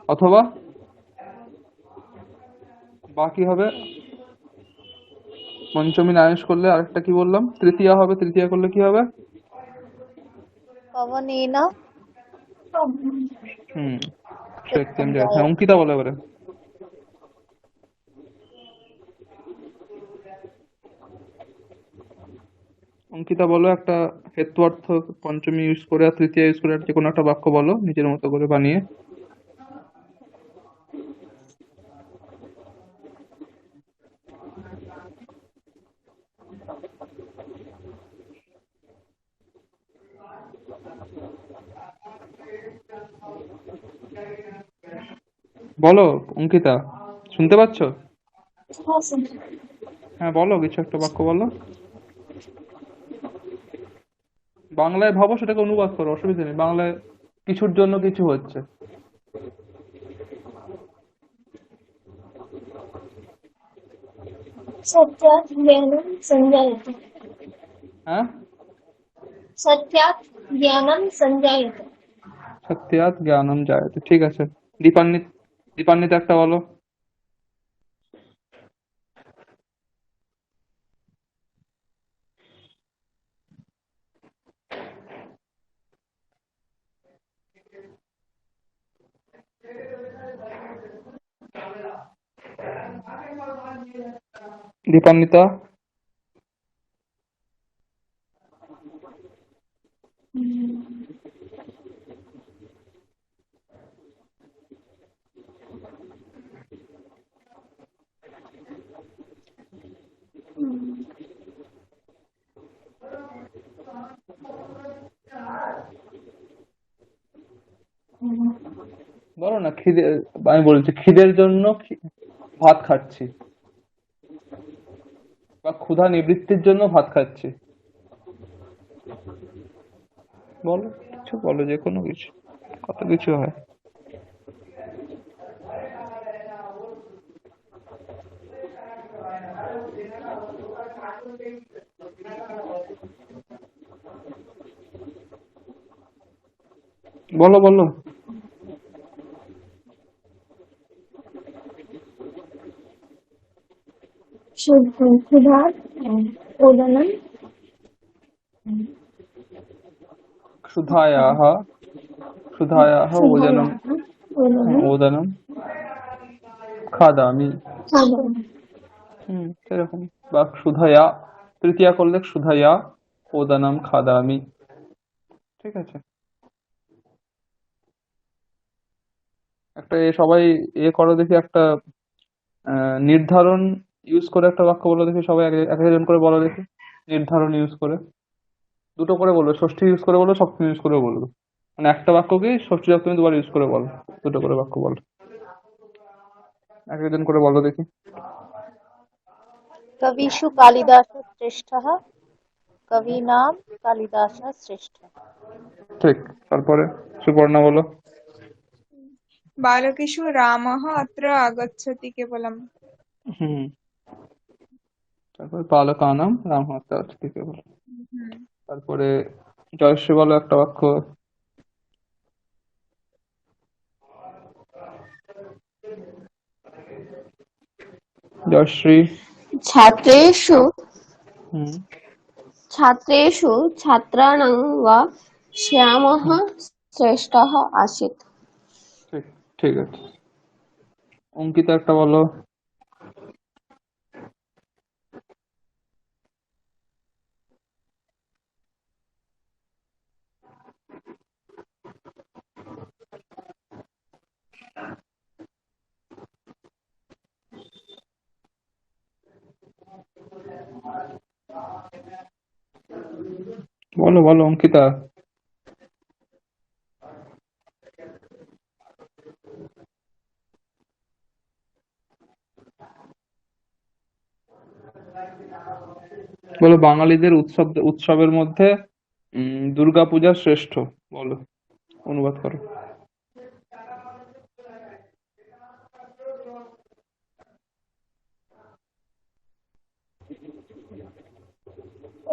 অথবা বাকি হবে পঞ্চমী না ইউজ করলে আরেকটা কি বললাম, তৃতীয়া হবে, তৃতীয়া করলে কি হবে? পবনেন হুম, শৈত্যম শৈত্যম জায়তে। হ্যাঁ, জায়তে। অঙ্কিতা বলো এবারে। অঙ্কিতা বলো একটা হেতু অর্থ পঞ্চমী ইউজ করে আর তৃতীয়া ইউজ করে যে কোনো একটা বাক্য বলো নিজের মতো করে বানিয়ে। বলো অঙ্কিতা, শুনতে পাচ্ছ? হ্যাঁ স্যার। হ্যাঁ বলো, কিছু একটা বাক্য বলো। বাংলায় ভাবো, সেটাকে অনুবাদ করো, অসুবিধা নেই। বাংলায় কিছুর জন্য কিছু হচ্ছে। सत्यात् ज्ञानं संजायते। হ্যাঁ, सत्यात् ज्ञानं संजायते। সত্যাৎ জ্ঞানম জায়তে, ঠিক আছে। দীপান্বিত, দীপান্বিত একটা বলো। দীপান্বিতা, বলো না। খিদে, আমি বলছি খিদের জন্য ভাত খাচ্ছি, বা ক্ষুধা নিবৃত্তির জন্য ভাত খাচ্ছি। বলো কিছু, বলো যে কোনো কিছু, কত কিছু হয়। বলো বলো। क्षुधात् ओदनं ক্ষুধায়াः, ক্ষুধায়াः ওজনম, क्षुधायाः ओदनं ওদনম খাদামি। खादामि। সেরকম। বা ক্ষুধায়া, তৃতীয়া করলে ক্ষুধায়া ওদনম খাদামি, ঠিক আছে। একটা সবাই করো দেখি, একটা নির্ধারণ ইউজ করে একটা বাক্য বলো দেখি। সবাই এক এক একজন করে বলো দেখি, নির্ধারণ ইউজ করে। দুটো করে বলবে, ষষ্ঠী ইউজ করে বলো, সপ্তমী ইউজ করে বলবে। মানে একটা বাক্যকে ষষ্ঠী সপ্তমী দুবার ইউজ করে বলো। দুটো করে বাক্য বলো, এক একজন করে বলো দেখি। কবিষু কালিদাসः শ্রেষ্ঠः, কবীনাম কালিদাসः শ্রেষ্ঠः। ঠিক। তারপরে সুপর্ণা বলো। बालकेषु रामः अत्र आगच्छति केवलम्। হুম, তারপরে বালকানাম রামহত্যা আছে, ঠিক আছে। হুম। তারপরে জয়শ্রী বলো একটা বাক্য। জয়শ্রী। ছাত্রেষু হুম, छात्रेषु छात्राणां वा श्यामः হুম, श्रेष्ठः आसीत्। ঠিক ঠিক আছে। অঙ্কিতা একটা বলো। বলো বলো অঙ্কিতা। বলো বাঙালিদের উৎসবের মধ্যে দুর্গাপূজা শ্রেষ্ঠ। বলো, অনুবাদ করো।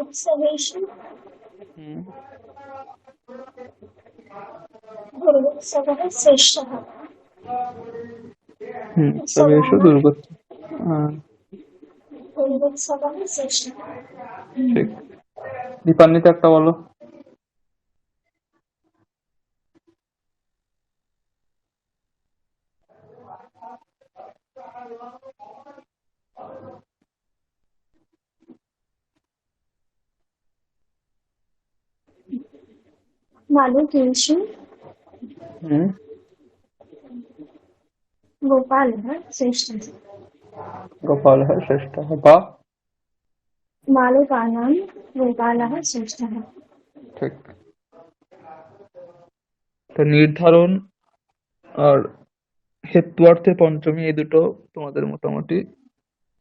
उत्सवेषु হুম दुर्गोत्सवः श्रेष्ठः। তবে এসো उत्सवानां দুর্গা। হ্যাঁ, दुर्गोत्सवः श्रेष्ठः। ঠিক। দীপান্বিতা একটা বলো। बालकेषु হুম गोपालः श्रेष्ठः। গোপাল হ্যাঁ শ্রেষ্ঠ বা। बालकानां गोपालः श्रेष्ठः। ঠিক। তো নির্ধারণ আর হেতুয়ার্থে পঞ্চমী এই দুটো তোমাদের মোটামুটি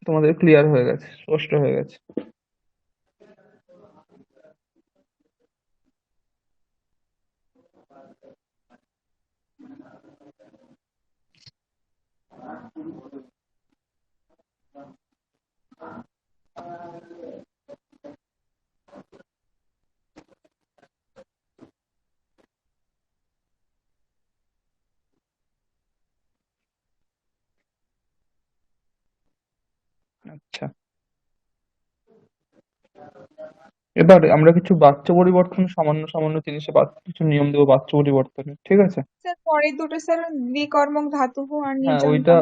তোমাদের ক্লিয়ার হয়ে গেছে, স্পষ্ট হয়ে গেছে। আচ্ছা, এবার আমরা কিছু বাচ্চা পরিবর্তন, সামান্য সামান্য জিনিসে কিছু নিয়ম দেবো বাচ্চা পরিবর্তনের, ঠিক আছে? স্যার পরের দুটো স্যার দ্বিকর্মক ধাতুঃ আর হ্যাঁ, ওইটা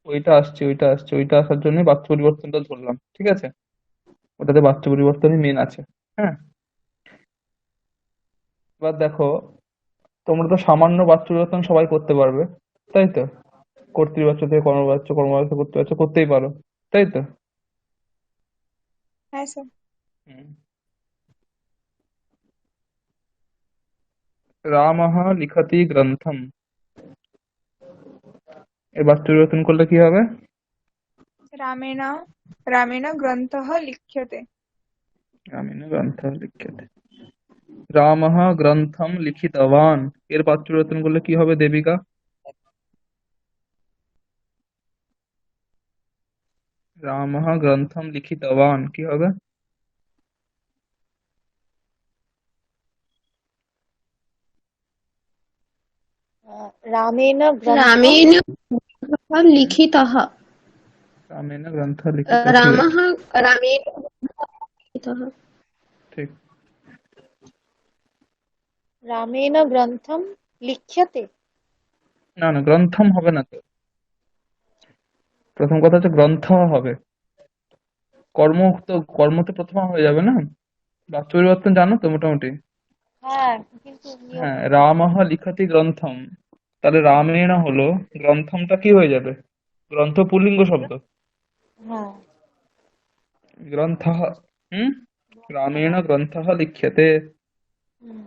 নির্জন্তম। ওইটা আসার জন্যই বাচ্চা পরিবর্তনটা ধরলাম, ঠিক আছে? ওটাতে বাচ্চা পরিবর্তনই মেন আছে। হ্যাঁ, এবার দেখো, তোমরা তো সামান্য বাচ্চা পরিবর্তন সবাই করতে পারবে, তাই তো? কর্তৃবাচ্য থেকে কর্মবাচ্য, কর্মবাচ্য কর্তৃবাচ্য করতেই পারো, তাই তো? হ্যাঁ স্যার। হুম। রামः লিখতি গ্রন্থম, এর বাচ্চা পরিবর্তন করলে কি হবে? রামেণ রামেণ গ্রন্থः লিখ্যতে। রামেণ গ্রন্থः লিখ্যতে। রামः গ্রন্থম লিখিতবান, এর বাচ্চা পরিবর্তন করলে কি হবে দেবিকা? রামः গ্রন্থম লিখিতবান কি হবে? রামেণ গ্রন্থম रामेण लिखितः। রামেণ গ্রন্থ লিখিত, ঠিক আছে। रामः रामेण लिखितः। ঠিক। রামেণ গ্রন্থম লিখ্যতে। না না, গ্রন্থম হবে না তো। প্রথম কথা হচ্ছে গ্রন্থ হবে। কর্ম তো প্রথমা হয়ে যাবে না। বাচ্চা পরিবর্তন জানো তো মোটামুটি। হ্যাঁ, কিন্তু নিয়ম। হ্যাঁ, রামः লিখতি গ্রন্থম, তাহলে রামেণ হলো, গ্রন্থমটা কি হয়ে যাবে? গ্রন্থ পুল্লিঙ্গ শব্দ। হ্যাঁ। গ্রন্থः। হুম। রামেণ গ্রন্থः লিখ্যতে। হুম।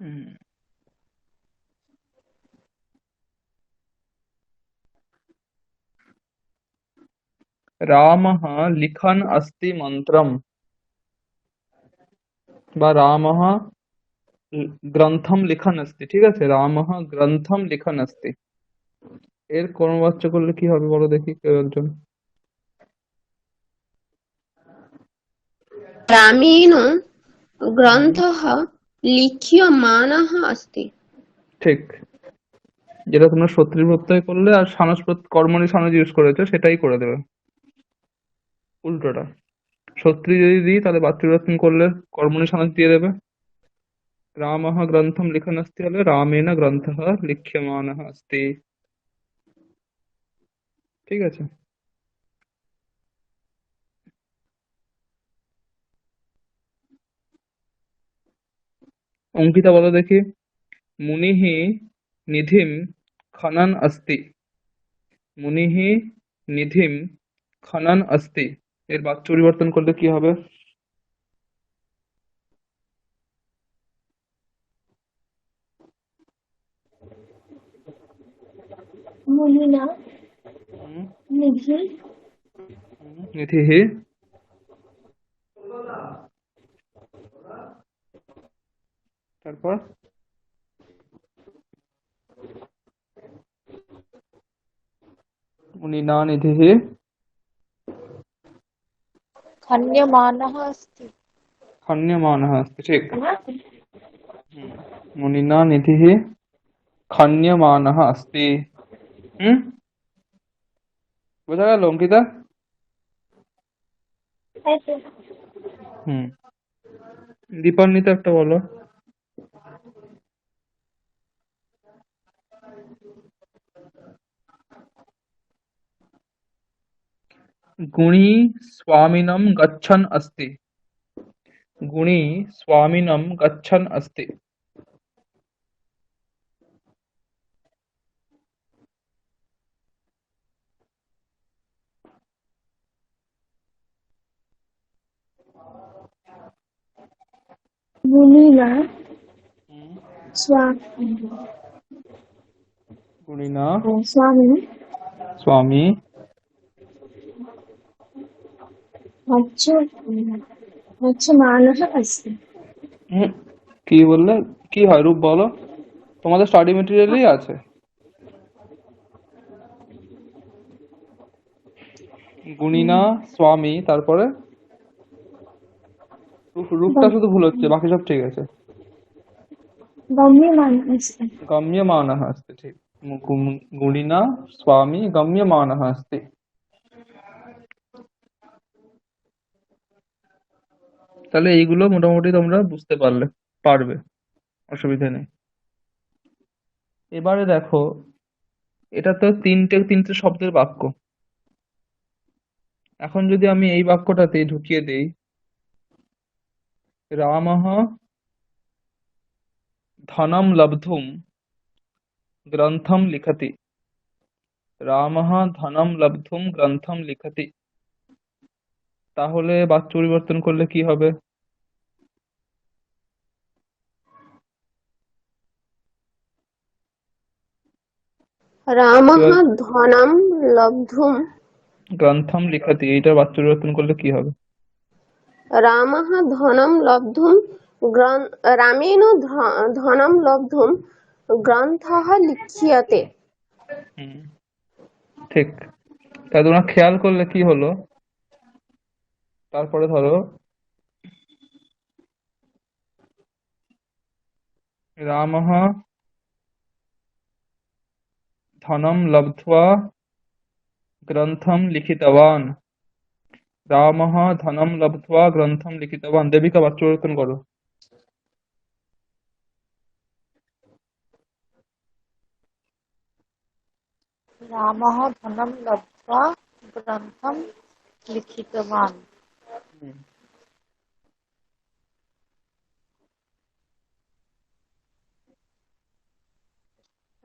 হুম। रामः लिखन् अस्ति मन्त्रम्, বা রামः গ্রন্থম লিখन् अस्ति, ঠিক আছে? রামः গ্রন্থম লিখन् अस्ति, এর কর্মবাচ্য করলে কি হবে বলো দেখি কেউ একজন। रामेण ग्रन्थः लिख्यमानः अस्ति। ঠিক, যেটা তোমরা শত্রু প্রত্যয় করলে আর সানস কর্মণি সানস ইউজ করেছো সেটাই করে দেবে, উল্টোটা। শত্রু যদি দিই তাহলে বাচ্চুরিবর্তন করলে কর্মণি সানস দিয়ে দেবে। রামः গ্রন্থম লিখনস্তি হলে রামেণ গ্রন্থः লিখ্যমানः अस्ति। ঠিক আছে। অঙ্কিতা বলো দেখি, মুনিः নিধিম খনন अस्ति। মুনিः নিধিম খনন अस्ति, এর বাচ্য পরিবর্তন করলে কি হবে? मुनिना হুম, निधि নিধিः তারপর মুনিনা নিধিः खन्यमानः अस्ति। खन्यमानः अस्ति। ঠিক। मुनिना निधिः खन्यमानः अस्ति। হুম, বোঝা গেল অঙ্কিতা? ऐसे হুম, দীপান্বিতা একটা বলো। गुणी स्वामिनं गच्छन् अस्ति। गुणी स्वामिनं गच्छन् अस्ति। मुनिना स्वा गुणिना स्वामी स्वामी मानः अस्ति। হুম, কি বললে? কি হয় রূপ বলো? তোমাদের স্টাডি মেটেরিয়ালই আছে। গুণিনা স্বামী, তারপরে রূপটা শুধু ভুল হচ্ছে, বাকি সব ঠিক আছে। गम्यमानः अस्ति। गम्यमानः अस्ति, ঠিক। गुणिना स्वामी गम्यमानः अस्ति। তাহলে এইগুলো মোটামুটি তোমরা বুঝতে পারবে, অসুবিধা নেই। এবারে দেখো, এটা তো তিনটে শব্দের বাক্য। এখন যদি আমি এই বাক্যটাতে ঢুকিয়ে দেই, রামः ধনম লব্ধুম গ্রন্থম লিখতি। রামः ধনম লব্ধুম গ্রন্থম লিখতি, তাহলে বাক্য পরিবর্তন করলে কি হবে? রামः এবার ধনম লব্ধুম গ্রন্থম লিখতি, এইটার বাক্য পরিবর্তন করলে কি হবে? রামः ধনম লব্ধুম রামেণ ধনম লব্ধুম গ্রন্থः লিখ্যতে। হুম, ঠিক। তাই তোমরা খেয়াল করলে কি হলো, তারপরে ধরো রামः ধনম লব্ধ্वा গ্রন্থম লিখিতবান। রামः ধনম লব্ধ্वा গ্রন্থম লিখিতবান। দেবিকা বাক্য পরিবর্তন করো। रामः धनं लब्ध्वा ग्रन्थं लिखितवान्। হুম,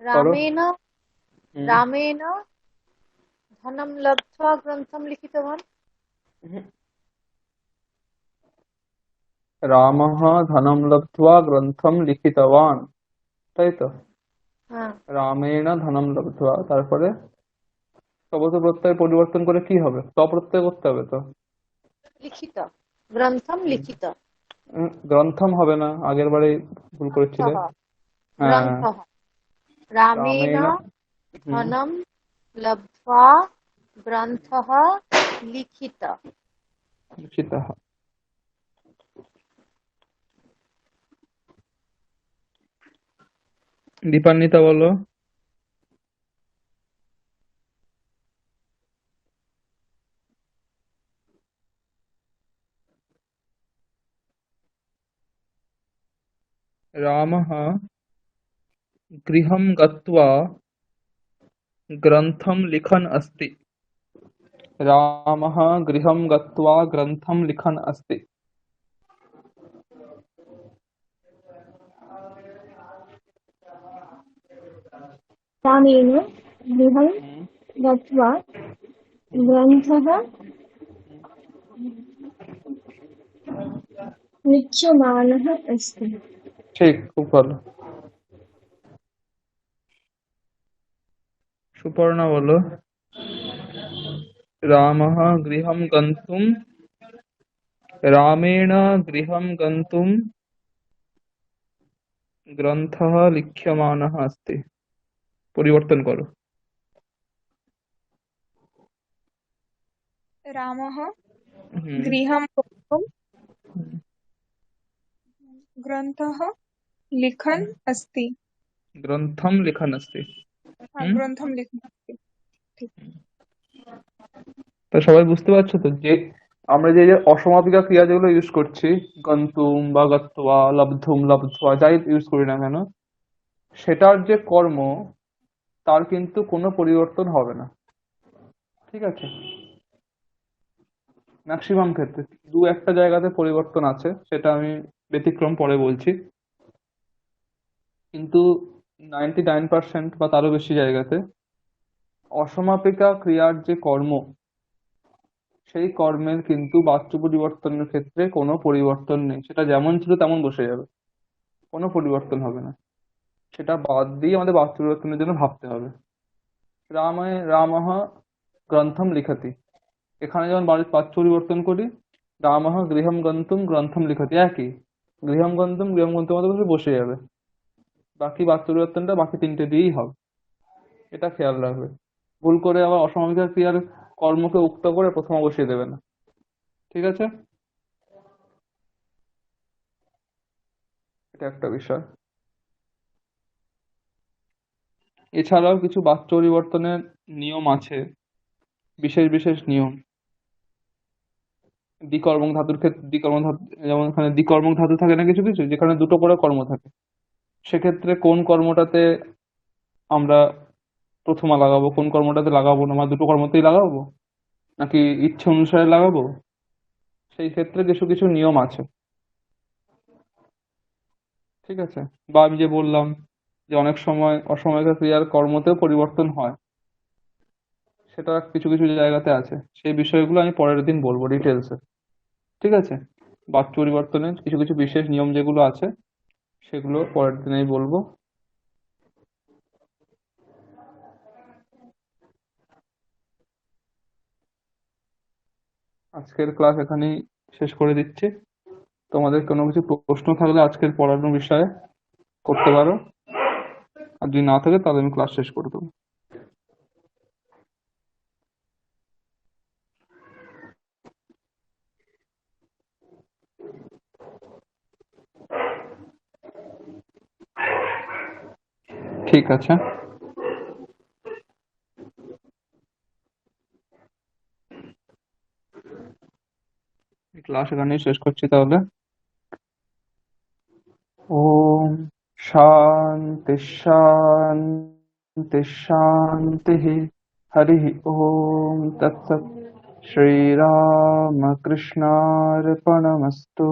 করো। रामेण হুম, रामेण धनं लब्ध्वा ग्रन्थं लिखितवान्। হুম। রামः ধনম লব্ধ্वा গ্রন্থম লিখিতবান, তাই তো? हाँ, রামেণ ধনম লব্ধ্वा, তারপরে শব্দ প্রত্যয় পরিবর্তন করে কি হবে? তপ্রত্যয় করতে হবে তো। लिखित ग्रन्थं लिखित গ্রন্থম হবে না, আগের বারে ভুল করেছিলে। ग्रन्थः হ্যাঁ, ग्रन्थः रामेण রামেণ হুম, धनं लब्ध्वा ग्रन्थः लिखित। লিখিতः। দীপান্বিতা বলো। রামः গৃহं গত্वा ग्रन्थं लिखन् अस्ति। रामः गृहं गत्वा ग्रन्थं लिखन् अस्ति। रामेण गृहं गत्वा ग्रन्थः लिख्यमानः अस्ति। ঠিক, খুব ভালো। সুপর্ণা বলো। रामः गृहं गन्तुं रामेण गृहं गन्तुं ग्रन्थः लिख्यमानः अस्ति। পরিবর্তন করো। रामः হুম, गृहं गन्तुं ग्रन्थः लिखन् अस्ति। ग्रन्थं लिखन् अस्ति। হুম, ग्रन्थं लिखन् अस्ति। ঠিক। তো সবাই বুঝতে পারছো তো যে আমরা যে যে অসমাপিকা ক্রিয়া যেগুলো ইউজ করছি, গন্তুম বা গত্বা, লব্ধুম লব্ধা, যাই ইউজ করি না কেন, সেটার যে কর্ম তার কিন্তু কোনো পরিবর্তন হবে না। ঠিক আছে, ম্যাক্সিমাম ক্ষেত্রে দু একটা জায়গাতে পরিবর্তন আছে, সেটা আমি ব্যতিক্রম পরে বলছি, কিন্তু 99% বা তারও বেশি জায়গাতে অসমাপিকা ক্রিয়ার যে কর্ম, সেই কর্মের কিন্তু বাচ্য পরিবর্তনের ক্ষেত্রে কোনো পরিবর্তন নেই। সেটা যেমন ছিল তেমন বসে যাবে, কোনো পরিবর্তন হবে না। সেটা বাদ দিয়ে আমাদের বাচ্য পরিবর্তনের জন্য ভাবতে হবে। রামः গ্রন্থম লিখতি, এখানে যেমন বাচ্য পরিবর্তন করি, রামः গৃহম গন্তুম গ্রন্থম লিখতি, একই। গৃহম গন্তুম মধ্যে বসে যাবে, বাকি বাচ্য পরিবর্তনটা বাকি তিনটে দিয়েই হবে। এটা খেয়াল রাখবে। ভুল করে আবার অসমাপিকা ক্রিয়ার কর্মকে উক্ত করে প্রথমে বসিয়ে দেবে না। ঠিক আছে, এটা একটা বিষয়। এছাড়াও কিছু বাচ্য পরিবর্তনের নিয়ম আছে, বিশেষ বিশেষ নিয়ম। দ্বিকর্মক ধাতুর ক্ষেত্রে দ্বিকর্মক ধাতু, যেমন এখানে দ্বিকর্মক ধাতু থাকে না কিছু কিছু, যেখানে দুটো করে কর্ম থাকে, সেক্ষেত্রে কোন কর্মটাতে আমরা প্রথমা লাগাবো, কোন কর্মটাতে লাগাবো না, মানে দুটো কর্মতেই লাগাবো নাকি ইচ্ছে অনুসারে লাগাবো, সেই ক্ষেত্রে কিছু কিছু নিয়ম আছে। ঠিক আছে, বা আমি যে বললাম যে অনেক সময় অসময়িক ক্রিয়ার কর্মতেও পরিবর্তন হয়, সেটা কিছু কিছু জায়গাতে আছে। সেই বিষয়গুলো আমি পরের দিন বলবো ডিটেলসে। ঠিক আছে, বাক্য পরিবর্তনের কিছু কিছু বিশেষ নিয়ম যেগুলো আছে সেগুলো পরের দিনেই বলবো। আজকের ক্লাস এখানেই শেষ করে দিচ্ছি। তোমাদের কোনো কিছু প্রশ্ন থাকলে আজকের পড়ানোর বিষয়ে করতে পারো, আর যদি না থাকে তাহলে আমি ক্লাস শেষ করে দেবো। ঠিক আছে, ক্লাস এখানেই শেষ করছি তাহলে। ওম শান্তি শান্তি শান্তি। হরি ওম তৎসৎ। শ্রীরামকৃষ্ণার্পণমস্তু।